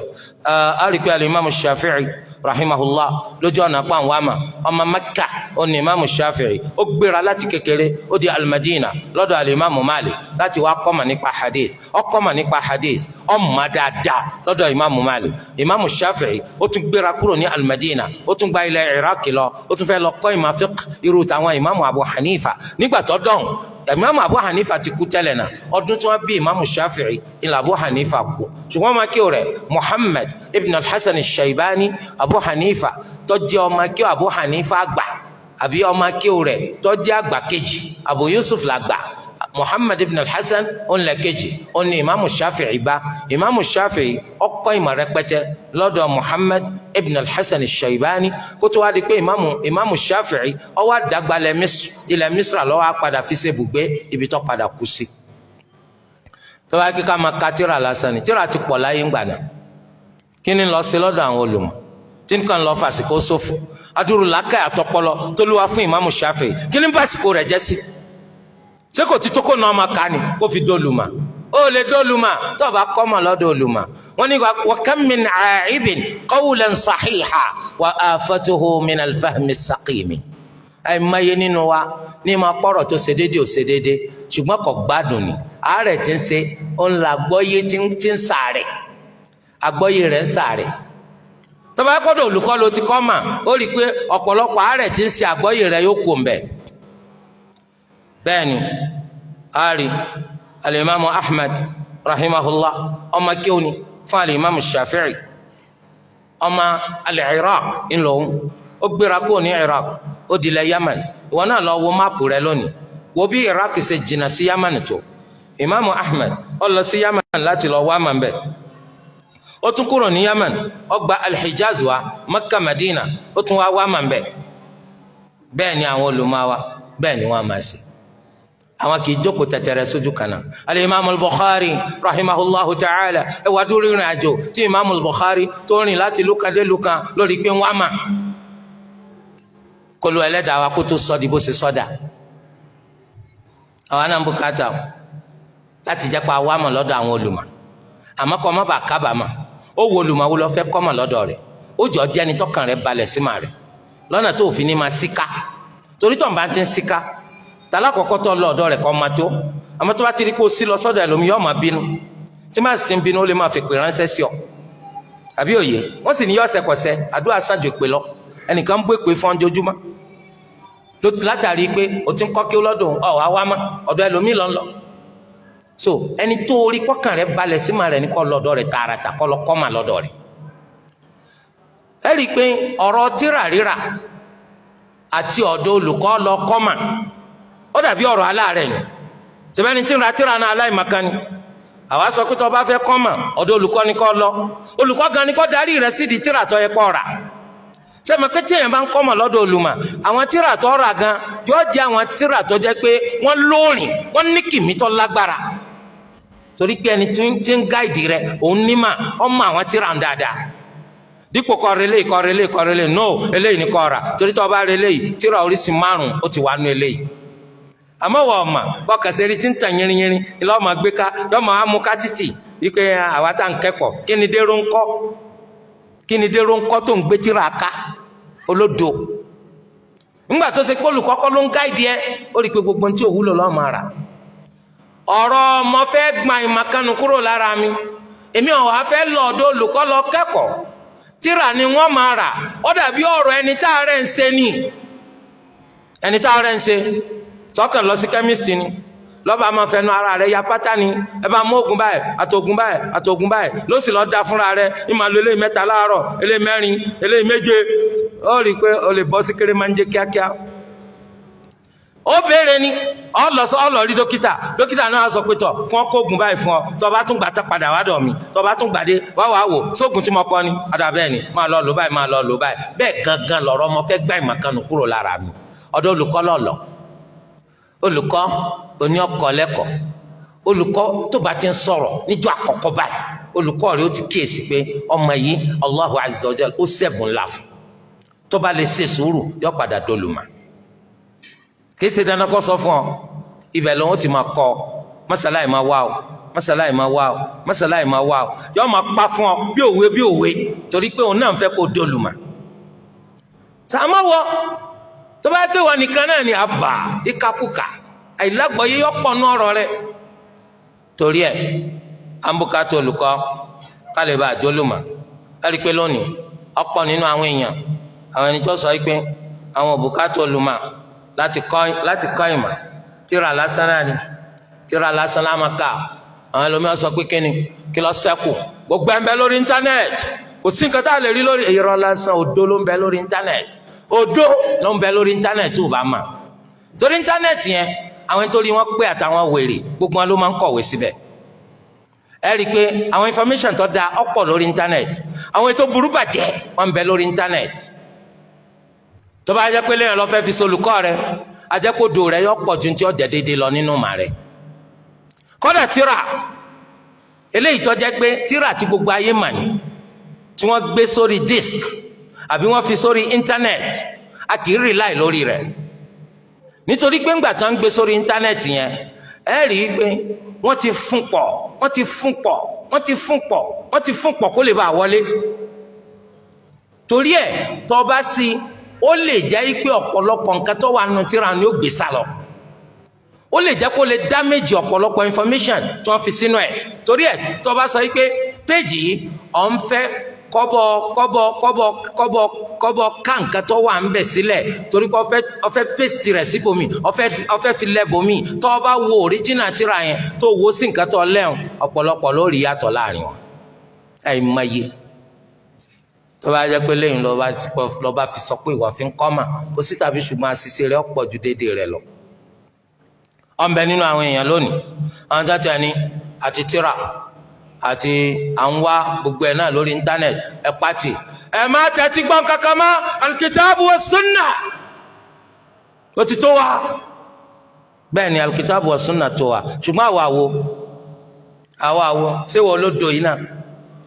a rí pé alimami Shafi'i rahimahullah lójú ọ̀nà pàǹwàmà ọmọ Mẹ́kà ó ní imamu Shafi'i ó gbéra láti kékeré ó di al-Madina lọ́dọ̀ alimamu Malik láti wá kọ́mọ̀ nípa hadith ó kọ́mọ̀ nípa hadith ọmọ dáadáa lọ́dọ̀ imamu Malik imamu Shafi'i ó tún gbéra kúrò ní al-Madina ó tún gba ilẹ̀ Iraq lọ ó tún fẹ́ lọ kọ́ ìmọ̀ fiqh irú tàwọn imamu Abu Hanifa nígbà tó dọ̀hùn Imam Abu Hanifa ti kú tẹ́lẹ̀ náà ọdún tí wọ́n bí Imam Shafi'i ilà Abu Hanifa kú ṣùgbọ́n ọmọ kí o rẹ̀ Muhammad ibn al-Hasan al-Shaybani Abu Hanifa tó jẹ́ ọmọ kí o Abu Hanifa àgbà àbí ọmọ kí o rẹ̀ tó jẹ́ àgbà kejì Abu Yusuf làgbà Muhammad ibn al-Hasan òun lẹ kejì òun ni Imam Shafi'i bá Imam Shafi'i ọkọ ìmọ̀ rẹpẹtẹ lọ́dọ̀ Muhammad ibn al-Hasan al-Shaybani kó tó wá di pé Imam Shafi'i ó wá dàgbà ilẹ̀ Misra lọ́wọ́ padà fi ṣe bùgbé ibi tó padà kú sí. tó wá kíkà máa ka tíra lásán ni tíra ti pọ̀ láyé ńgbà náà kí ni lọ sí lọ́dọ̀ àwọn olùmọ̀ tí nǹkan lọ fàsìkò ṣòfò adúrú làákàyè àtọpọlọ tó lù wá fún Imam Shafi'i kí ni bàsìkò rẹ̀ jẹ́ sí ṣé kò ti tó kó nà ọmọ ká ni kó fi dólùmọ̀ ó lè dólùmọ̀ tó bá kọ́mọ̀ lọ́dọ̀ olùmọ̀ wọ́n ní wa kam min aa'ibin qawlan sahiha wa afatuhu min al-fahmi as-saqimi àìmọye nínú wa ní ma pọ̀rọ̀ tó ṣe déédéé ò ṣe déédéé ṣùgbọ́n kò gbádùn ni àárẹ̀ tí ń ṣe ó ń la àgbọ́yé tí ń sàárẹ̀ àgbọ́yé rẹ̀ ń sàárẹ̀ tó bá kọ́dọ̀ olùkọ́ ló ti kọ́ mà ó rí i pé ọ̀pọ̀lọpọ̀ àárẹ̀ tí ń ṣe àgbọ́yé rẹ̀ yóò kó mbẹ̀ bẹ́ẹ̀ni ari alimami Ahmad rahimahullah ọmọ kéwni fún alimami Shafi'i ọmọ al-Iraq ńlọrun ó gbéra kó ní Iraq ó dilẹ̀ Yemen ìwọ náà lọ wo máàpù rẹ lónìí wo bí Iraq ṣe jìnnà sí Yemen tó imaamu Ahmad ó lọ sí Yemen láti lọ wá màmbẹ ó tún kúrò ní Yemen ó gba al-Hijaz wa Makkah Madina ó tún wá màmbẹ bẹ́ẹ̀ ni àwọn olùmọ̀wá bẹ́ẹ̀ ni wọ́n máa ṣe àwọn kì í jókòó tẹ̀tẹ̀rẹ̀ sójú kan náà al-Imam al-Bukhari rahimahullahu ta'ala ẹ wá dúró ìrìn àjò tí Imam al-Bukhari tó rìn láti lukan dé lukan lórí pé wọ́n á mà kó lu ẹlẹ́dàá wa kó tó sọ di bó ṣe sọ́dà. àwa náà ń bùkátà láti jẹ́ pé àwa mọ̀ lọ́dọ̀ àwọn olùmọ̀ àmọ́ kọ́ mọ́ bá kábàámọ̀ ó wo olùmọ̀ wo lọ fẹ́ kọ́ mọ̀ lọ́dọ̀ rẹ̀ ó jọ jẹ́ ẹni tọ́kàn rẹ̀ balẹ̀ sí màá rẹ̀ lọ́nà tó fi ní máa síká torí tó ń bá ti ń síká tàlákọ̀ọ́kọ́ tó lọ ọ̀dọ̀ rẹ̀ kọ́ máa tó àmọ́ tó bá ti rí pé ó sí lọ sọ́dọ̀ ẹlòmíì yóò máa bínú tí máa sì ti ń bínú ó lè máa fi pè ránṣẹ́ sí ọ àbí òye wọ́n sì ní yọ ọ̀sẹ̀kọ̀sẹ̀ àdúrà sàjò pé lọ ẹnìkan ń bó èpè fún ọjọ́júmọ́ látàrí pé o ti ń kọ́ kí ó lọ́dọ̀ ọ̀ wá mọ́ ọ̀dọ̀ ẹlòmíì lọ ń lọ so ẹni tó rí kọ́kàn rẹ̀ balẹ̀ sí màá rẹ̀ ní kọ́ lọ́dọ̀ rẹ̀ tààràtà kọ́ lọ kọ́ mà lọ́dọ̀ rẹ̀ ẹ rí i pé ọ̀rọ̀ tírà rírà àti ọ̀dọ̀ olùkọ́ lọ kọ́ mà ó dàbí ọ̀rọ̀ aláàárẹ̀ ni tìbẹ́ni tí ń ra tírà náà aláìmọ̀kan ni àwa sọ pé tó bá fẹ́ kọ́ mà ọ̀dọ̀ olùkọ́ ni kọ́ lọ olùkọ́ gan ni kọ́ darí rẹ̀ sídìí tírà tó yẹ kọ́ rà sẹ́mi pé tí èèyàn bá ń kọ́ mà lọ́dọ̀ olùmọ̀ àwọn tírà tó rà gan yóò jẹ́ àwọn tírà tó jẹ́ pé wọ́n lóòrìn wọ́n ní kìmí tó lágbára torí pé ẹni tí ń gáìdì rẹ̀ òun nímà ọmọ àwọn tírà ń dáadáa dípò kọ́ relé no eléyìí ni kọ́ rà torí tó bá relé yìí tírà oríṣi 5 ó ti wà nú eléyìí àmọ́ wọ́n ọ̀mà bọ́kàsẹ́ rí tí ń tàn yínrínyínrín ilé ọmọ gbé ká yọmọ amúká títì wípé àwa tá à ń kẹ́kọ̀ọ́ kí ni dérò ń kọ́ tó ń gbé tírà ká olódo nígbà tó ṣe pé olùkọ́kọ́ ló ń gáìdì ẹ ó rí i pé gbogbo tí ò wúlò lọ́mọ rà ọ̀rọ̀ ọmọ fẹ́ gba ìmọ̀kánu kúrò lára mi èmi ò wá fẹ́ lọ ọ̀dọ̀ olùkọ́ lọ kẹ́kọ̀ọ́ tírà ni wọ́n máa rà ó dàbí ọ̀rọ̀ ẹni tá a rẹ̀ ń ṣe ni ẹni tá a rẹ̀ ń ṣe tọkàn lọ sí kẹ́mísítì ni lọ́ba máa fẹnu ara rẹ̀ ya pátá ni ẹ bá mú oògùn báyìí àtògùn báyìí ló sì lọ́ọ́ da fúnra rẹ̀ ìmọ̀ lo eléyìí 3 láàárọ̀ eléyìí 4 eléyìí 7 ó rí i pé o lè bọ́ sí kéré máa ń jẹ kíákíá ó béèrè ni ọ lọ rí dókítà náà sọ pé tọ fún ọkọ oògùn báyìí fún ọ tó bá tún gbà tá padà wá dọ̀ mí tó bá tún gbàdé wá wò sóògùn tí mo kọ ni àdàbẹ́ẹ̀ ni máa lọ lò báyìí bẹ́ẹ̀ gangan lọ̀rọ̀ ọmọ fẹ́ gbá ìmọ̀kánu kúrò lára mi ọ̀dọ̀ olùkọ́ lọ́lọ́ olùkọ́ oní ọkọ̀ lẹ́kọ̀ọ́ olùkọ́ tó bá ti ń sọ̀rọ̀ níjọ́ àkọ́kọ́ báyìí olùkọ́ rẹ̀ ó ti kíyèsí pé ọmọ yìí Allahu Azza wa Jal ó sẹ́bùn ńlá fún tó bá lè ṣe sùúrù yóò padà dolùmọ̀ kì í ṣe dandan kó sọ fún ọ ibẹ̀ lòun ti máa kọ́ mọ́sálàì máa wá o yóò máa pa fún ọ bí òwe torí pé òun náà ń fẹ́ kó dolùmọ̀ sàmáwọ tó bá pé wọn nìkan náà ni àbà ìkakùkà àìlágbọ̀yé yọpọ̀ nú ọ̀rọ̀ rẹ̀ torí ẹ̀ àǹbùkátà olùkọ́ kálíbà àjọlùmọ̀ ẹ̀rí pé lónìí ọ̀pọ̀ nínú àwọn èèyàn àwọn ẹni tó sọ pé àwọn òbùkátà olùmọ̀ láti kọ́ ìmọ̀ tíra lásán náà ni tíra lásán láàmà ká àwọn ẹlòmíràn sọ pé kí lọ sẹ́kù gbogbo ẹ̀ ń bẹ lórí íńtánẹ́ẹ̀tì kò sí nǹkan tá a lè rí lórí irọ́ lásán òdo ló ń bẹ lórí íńtánẹ́ẹ̀tì òdo ló ń bẹ lórí íńtánẹ́ẹ̀tì ò bá mà torí íńtánẹ́ẹ̀tì yẹn àwọn torí wọn pé àtàwọn wèrè gbogbo wọn ló máa ń kọ̀wé síbẹ̀ ẹ rí i pé àwọn information tó dáa ọ̀pọ̀ lórí íńtánẹ́ẹ̀tì àwọn ètò burú bàjẹ́ wọn ń bẹ lórí íńtánẹ́ẹ̀tì tó bá jẹ́ pé lẹ́yìn lọ fẹ́ fi solùkọ́ rẹ ajẹ́kòdò rẹ yọ pọ̀ ju tí ó jẹ́ déédéé lọ nínú màá rẹ kódà tíra eléyìí tó jẹ́ pé tíra tí gbogbo ayé mà ní tí wọ́n gbé sórí disk àbí wọ́n fi sórí íńtánẹ́ẹ̀tì a kì í rely lórí rẹ̀ nítorí pé ńgbà tó ń gbé sórí íńtánẹ́ẹ̀tì yẹn ẹ rí i pé wọ́n ti fún pọ̀ kó lè bá wọlé torí ẹ̀ tó bá sí ó lè jẹ́ pé ọ̀pọ̀lọpọ̀ nǹkan tó wà nínú tírà ni ó gbé sálọ ó lè jẹ́ kó lè damage ọ̀pọ̀lọpọ̀ information tí wọ́n fi sínú ẹ̀ torí ẹ̀ tó bá sọ pé péjì yìí ọ̀ ń fẹ́ kọ́bọ̀ ká nǹkan tó wà ń bẹ̀ sílẹ̀ torí pé ó fẹ́ paste rẹ̀ síbòmí ó fẹ́ fi lẹ́bòmí tó bá wo original tírà yẹn tó wo sí nǹkan tó lẹ́hùn ọ̀pọ̀lọpọ̀ ló rí yàtọ̀ láàrin wọn àìmọye tó bá jẹ́ pé lẹ́yìn lọ́ba fi sọ pé ìwà fi ń kọ́ mà kó sí tàbí ṣùgbọ́n àṣìṣe rẹ̀ ọ̀pọ̀ ju déédéé rẹ̀ lọ. ọ̀nbẹ nínú àwọn èèyàn lónìí àwọn tó tẹ̀ ní àti tírà àti àwọn wá gbogbo ẹ̀ náà lórí íńtánẹ̀tì ẹ̀ pàtì ẹ̀ má tẹ́tí gbọ́n kankan mọ́ alkitabu wa sunna ó ti tó wa bẹ́ẹ̀ ni alkitabu wa sunna tó wa ṣùgbọ́n àwa wo ṣé wọ́n ló do yìí náà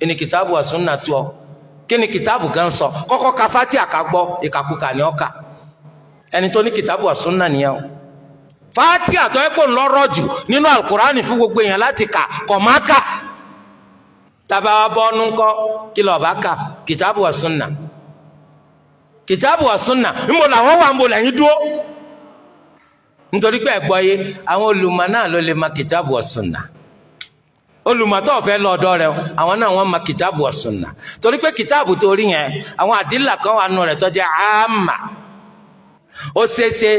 ẹni kitabu wa sunna tó ọ kí ni kìtàbù gan sọ kọ́kọ́ ka Fátíhà ká gbọ́ ìkàkùkà ní ọkà ẹni tó ní kìtàbù wa sunna nìyẹn o. Fatiha tó yẹ kó ń lọ́rọ̀ jù nínú alukurani fún gbogbo èèyàn láti kà kọ̀ máa kà. Tàbá wa bọ́ ọ́nú ńkọ́ kí lọ́ọ́ bá kà kìtàbù wa sunna. Kìtàbù wa sunna ńbọ làwọn wà ńbọ lẹ́yìn dúró. Nítorí pé ẹ̀gbọ́ yé àwọn olùmọ̀ náà ló lè ma kìtàbù wa sunna. Olùmọ̀ tó fẹ́ lọ ọ̀dọ̀ rẹ̀ àwọn náà wọ́n ma kìtàbù wa sunna. Torí pé kìtàbù tó rí yẹn àwọn àdìlà kan wà nù rẹ̀ tó jẹ́ àmà. Ó ṣeéṣe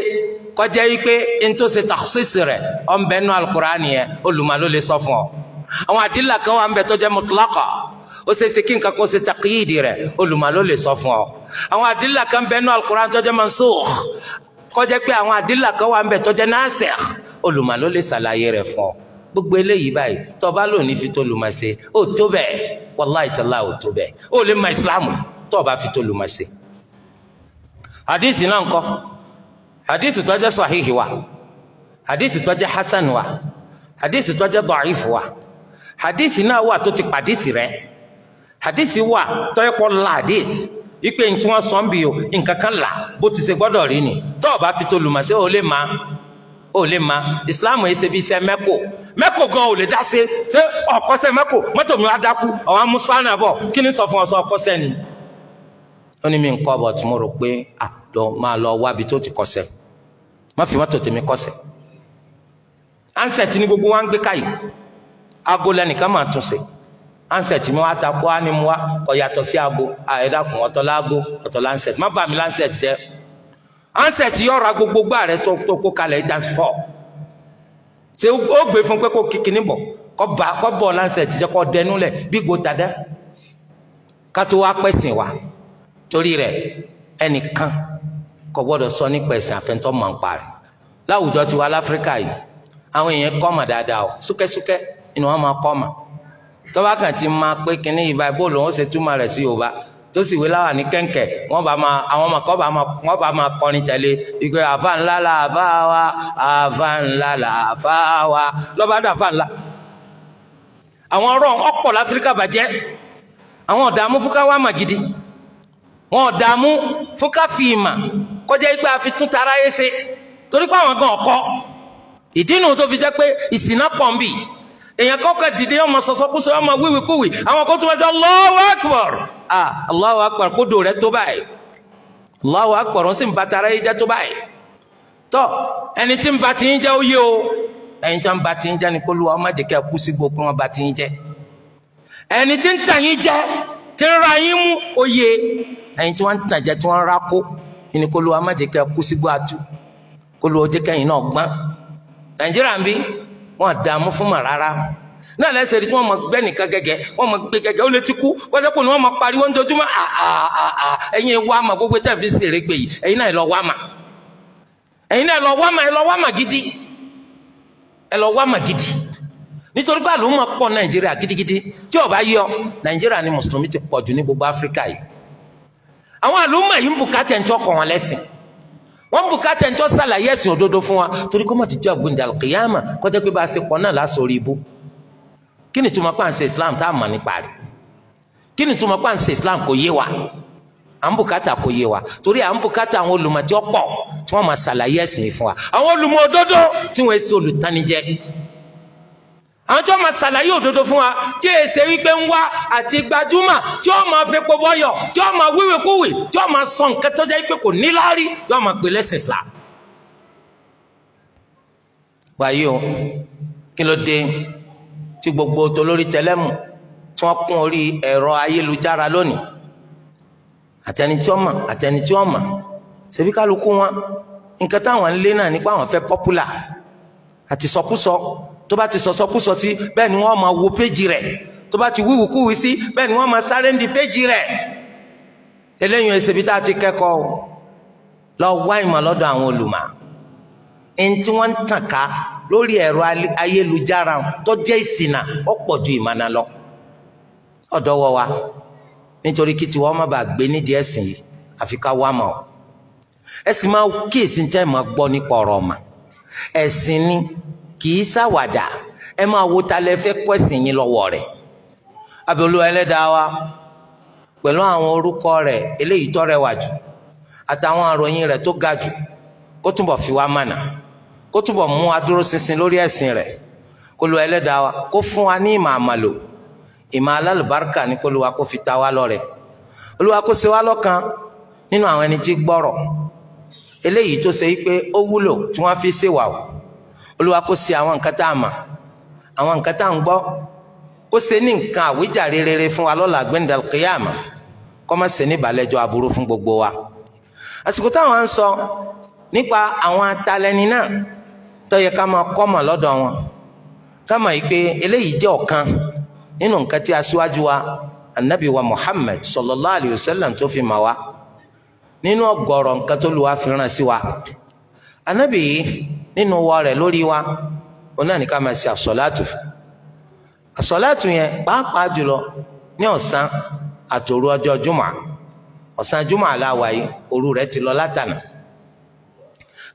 kọjá yìí pé n tó ṣe takhsis rẹ̀ ọ̀nbẹ nù alukur'ani yẹn olùmọ̀ ló lè sọ fún ọ. Àwọn àdìlà kan wà ńbẹ tó jẹ́ mutlaqa. Ó ṣeéṣe kí nǹkan kó ṣe taqyidi rẹ̀ olùmọ̀ ló lè sọ fún ọ. Àwọn àdìlà kan bẹ nù alukur'ani tó jẹ́ mansukh. Kọjá pé àwọn àdìlà kan wà ńbẹ tó jẹ́ nasikh olùmọ̀ ló lè ṣàlàyé rẹ̀ fún ọ. Gbogbo eléyìí báyìí tó bá lò ní fi tó lùmọ̀ ṣe ó tó bẹ́ẹ̀ wàláhì tàláhì ó tó bẹ́ẹ̀ ó lè ma ìsìláàmù tó bá fi tó lùmọ̀ ṣe. Hadith náà ńkọ́ hadith tó jẹ́ sahihi wa hadith tó jẹ́ hasan wa hadith tó jẹ́ da'if wa hadith náà wà tó ti pàdísì rẹ̀ hadith wà tó yẹ kó la hadith ipe tí wọ́n sọ ń bí o nǹkan kan là bó ti ṣe gbọ́dọ̀ rí ni tó bá fi tó lùmọ̀ ṣe ó lè ma islam yìí ṣe bí iṣẹ́ mẹ́kò gan ò lè dá ṣe ọkọ̀ṣẹ́ mẹ́kò mọ́tò mi wá dákú àwọn amúsùlánà bọ̀ kí ni sọ fún ọ sọ ọkọ̀ṣẹ́ ni. Ó ní mi ń kọ́ bọ̀ tí mo rò pé àdó máa lọ wábi tó ti kọsẹ̀ má fi mọ́tò tèmi kọsẹ̀. Ansẹ̀tì ní gbogbo wa ń gbé káyì aago lẹ́nìkan máa tún ṣe ansẹ̀tì mi wá takú á ní mu wá kò yàtọ̀ sí aago ẹ̀dàkùn ọ̀tọ̀ láago ọ̀tọ̀ lánsẹ̀tì má bà mí lánsẹ̀tì jẹ́ ansẹ̀tì yọ̀ọ̀ra gbogbo gbà rẹ̀ tó kó kalẹ̀ times 4 ṣe ó gbé fún pé kó kíkiní bọ̀ kọ́ bọ̀ lánsẹ̀tì jẹ́ kọ́ dẹnu lẹ̀ bí gbó tadá ká tó wá pẹ̀sìn wa torí rẹ̀ ẹnìkan kò gbọ́dọ̀ sọ nípa ẹ̀sìn àfẹ́ntọ́ mọ̀ ń parí láwùjọ tiwa láfíríkà yìí àwọn èèyàn kọ́ mà dáadáa o súkẹ́súkẹ́ inú wọn máa kọ́ mà tọ́ba kan ti máa pé kínní ìbá bóòlù wọn ṣe túmọ̀ rẹ̀ sí Yorùbá tó sì wé láwà ní kẹ̀ǹkẹ̀ wọ́n bá máa àwọn ọmọ kọ́ wọ́n bá máa kọrin tẹ̀lé ìgbé àfa ńlá la àfa wa àfa ńlá la àfa wa lọ́ba dà àfa ńlá. àwọn ọ̀rọ̀ ọ̀pọ̀ láfíríkà bàjẹ́ àwọn ọ̀dààmú fúnká wà mà gidi wọn ọ̀dààmú fúnká fi ìmà kọjá ìgbà fi tún tara yé ṣe torí pé àwọn gan ọkọ ìdí nu tó fi jẹ́ pé ìsìnà pọ̀ ń bì èèyàn kọ́kọ́ dìde ọmọ sọ̀sọ́kúsọ ọmọ wíwíkúwì àwọn kó tó wá sọ Allahu Akbar Allahu Akbar kó dò rẹ tó báyìí Allahu Akbar ó sì ń ba tara yé jẹ́ tó báyìí tọ́ ẹni tí ń ba ti ń jẹ́ ó yé o ẹni tí ń ba ti ń jẹ́ ni kó lu ọmọ jẹ́ kí ẹ kú sí gbogbo wọn ba ti ń jẹ́ ẹni tí ń tàn yín jẹ́ tí ń ra yín mú ó yé ẹni tí wọ́n ń tàn jẹ́ tí wọ́n ń rákó ni kó lu ọmọ jẹ́ kí ẹ kú sí gbogbo àtú kó lu ọjẹ́ kẹ́yìn náà gbọ́n Nàìjíríà ń bí wọn dààmú fún mà rárá náà lẹ́sẹ̀ rí tí wọ́n mọ gbẹ́ nìkan gẹ́gẹ́ wọ́n mọ gbé gẹ́gẹ́ ó lè ti kú wọ́n sẹ́kù ni wọ́n mọ pariwo ń dojúmọ́ ẹ̀yin wá mà gbogbo tẹ̀ fi ń sèré gbé yìí ẹ̀yin náà lọ wá mà ẹ̀yin náà lọ wá mà ẹ lọ wá mà gidi ẹ lọ wá mà gidi nítorí pé àlùmọ̀ pọ̀ Nàìjíríà gidigidi tí ó bá yọ Nàìjíríà ni mùsùlùmí ti pọ̀ jù ní gbogbo Áfíríkà yìí àwọn àlùmọ̀ yìí ń bùkátà ń tọkọ̀ wọn lẹ́sìn wọ́n bùkátà ń tọ́ sàlàyé ẹ̀sìn òdodo fún wa torí kó má ti jọ àgbéǹde àlùkìyàmà kọjá pé bá a ṣe pọ̀ náà lásòrí ibú kí ni túmọ̀ pàǹsẹ̀ Islam tá a mọ̀ nípa rẹ̀ kí ni túmọ̀ pàǹsẹ̀ Islam kò yé wa à ń bùkátà kò yé wa torí à ń bùkátà àwọn olùmọ̀ tí ó pọ̀ tí wọ́n máa sàlàyé ẹ̀sìn yìí fún wa àwọn olùmọ̀ òdodo tí wọ́n ṣe olùtanijẹ́ àwọn tí wọ́n máa sàlàyé òdodo fún wa tí èsè wípé ń wá àti gbajúmọ̀ tí wọ́n máa fẹ́ pọ́bọ́yọ̀ tí wọ́n máa wíwèkúwì tí wọ́n máa sọ nǹkan tó jẹ́ pé kò níláárí yóò máa pè lẹ́sìn Islam. wáyé o kí ló dé tí gbogbo tolórí tẹlẹ́mù tí wọ́n kún orí ẹ̀rọ ayélujára lónìí àtẹni tí wọ́n mọ̀ àtẹni tí wọ́n mọ̀ ṣebí kálukú wọn nǹkan táwọn ń lé náà nípa àwọn fẹ́ pọ́pùlà àti sọkúsọ tó bá ti sọsọkúsọ sí bẹ́ẹ̀ ni wọ́n máa wo péjì rẹ̀ tó bá ti wíwùkúwì sí bẹ́ẹ̀ ni wọ́n máa sáré ń di péjì rẹ̀ eléyìí ẹsẹ̀ bí tá a ti kẹ́kọ̀ọ́ lọ wá ìmọ̀ lọ́dọ̀ àwọn olùmọ̀ ẹni tí wọ́n ń tàn ká lórí ẹ̀rọ ayélujára tó jẹ́ ìṣìnà ó pọ̀ ju ìmọ̀nà lọ ọ̀dọ̀ wọ wa nítorí kí tiwọn má bàa gbé nídìí ẹ̀sìn yìí àfi ká wá mọ̀ ẹ̀sìn máa kíyèsí tẹ́ ẹ̀ máa gbọ́ nípa ọ̀rọ̀ ọ̀mà ẹ̀sìn ni kì í ṣàwàdà ẹ máa wo ta lẹ fẹ́ kọ́ ẹ̀sìn yín lọ́wọ́ rẹ̀ abẹ́olú ẹlẹ́dàá wa pẹ̀lú àwọn orúkọ rẹ̀ eléyìí tó rẹwà jù àtàwọn àròyìn rẹ̀ tó ga jù kó túbọ̀ fi wá mọ̀nà kó túbọ̀ mú wa dúró ṣinṣin lórí ẹ̀sìn rẹ̀ kó lu ẹlẹ́dàá wa kó fún wa ní ìmọ̀ àmàlò ìmọ̀ alálùbáríkà ní kó lu wa kó fi ta wá lọ́rẹ Olúwa kó ṣe wá lọ́kan nínú àwọn ẹni tí gbọ́rọ̀ eléyìí tó ṣe pé ó wúlò tí wọ́n fi ṣèwà o Olúwa kó ṣe àwọn nǹkan tá a mọ̀ àwọn nǹkan tá a ń gbọ́ kó ṣe ní nǹkan àwíjàre rere fún wa lọ́la gbẹ̀ndàl kíyàmà kó má ṣe ní ìbàlẹ́jọ́ aburú fún gbogbo wa. àsìkò táwọn ń sọ nípa àwọn atalẹni náà tó yẹ ká máa kọ́mọ̀ lọ́dọ̀ wọn ká mọ̀ yìí pé eléyìí jẹ́ ọ̀kan nínú nǹkan tí aṣíwájú wa anabi wa Muhammad sallallahu alayhi wa sallam tó fi mà wá nínú ọ̀gọ̀rọ̀ nǹkan tó lu wa fi ràn sí wa anabi yìí nínú wọ rẹ̀ lórí wa òun náà ní ká máa ṣe àsọ̀látù àsọ̀látù yẹn pàápàá jùlọ ní ọ̀sán àtòru ọjọ́ jùmọ̀ ọ̀sán jùmọ̀ aláwa yìí òru rẹ̀ ti lọ látànà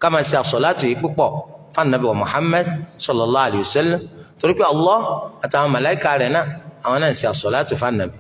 ká máa ṣe àsọ̀látù yìí púpọ̀ fún anabi wa Muhammad sallallahu alayhi wa sallam torí pé Allah àtàwọn màláíkà rẹ̀ náà àwọn náà ń ṣe àsọ̀látù fún anabi.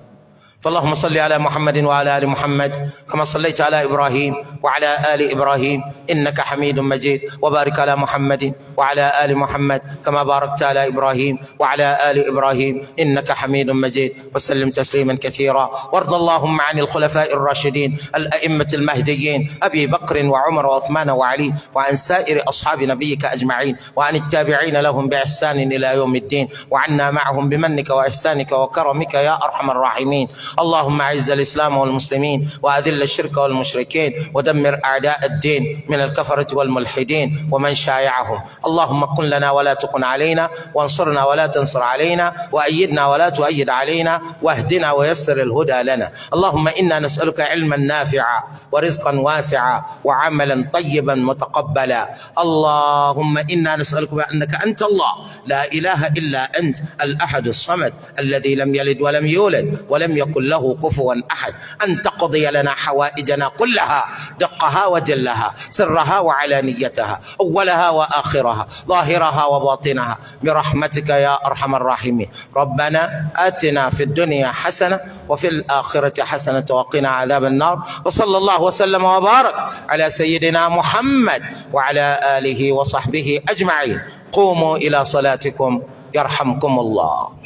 فاللهم صل على محمد وعلى آل محمد كما صليت على إبراهيم وعلى آل إبراهيم إنك حميد مجيد وبارك على محمد وعلى آل محمد كما باركت على إبراهيم وعلى آل إبراهيم إنك حميد مجيد وسلم تسليما كثيرا وارض اللهم عن الخلفاء الراشدين الأئمة المهديين أبي بكر وعمر وعثمان وعلي وعن سائر أصحاب نبيك أجمعين وعن التابعين لهم بإحسان إلى يوم الدين وعنا معهم بمنك وإحسانك وكرمك يا أرحم الراحمين. اللهم أعز الإسلام والمسلمين وأذل الشرك والمشركين ودمر أعداء الدين من الكفرة والملحدين ومن شايعهم. اللهم كن لنا ولا تكن علينا وانصرنا ولا تنصر علينا وأيدنا ولا تؤيد علينا واهدنا ويسر الهدى لنا. اللهم إنا نسألك علما نافعا ورزقا واسعا وعملا طيبا متقبلا. اللهم إنا نسألك بأنك أنت الله لا إله إلا أنت الأحد الصمد الذي لم يلد ولم يولد ولم يكن له كفوا أحد أن تقضي لنا حوائجنا كلها دقها وجلها سرها وعلانيتها أولها وآخرها ظاهرها وباطنها برحمتك يا أرحم الراحمين. ربنا آتنا في الدنيا حسنة وفي الآخرة حسنة وقنا عذاب النار وصلى الله وسلم وبارك على سيدنا محمد وعلى آله وصحبه أجمعين. قوموا إلى صلاتكم يرحمكم الله.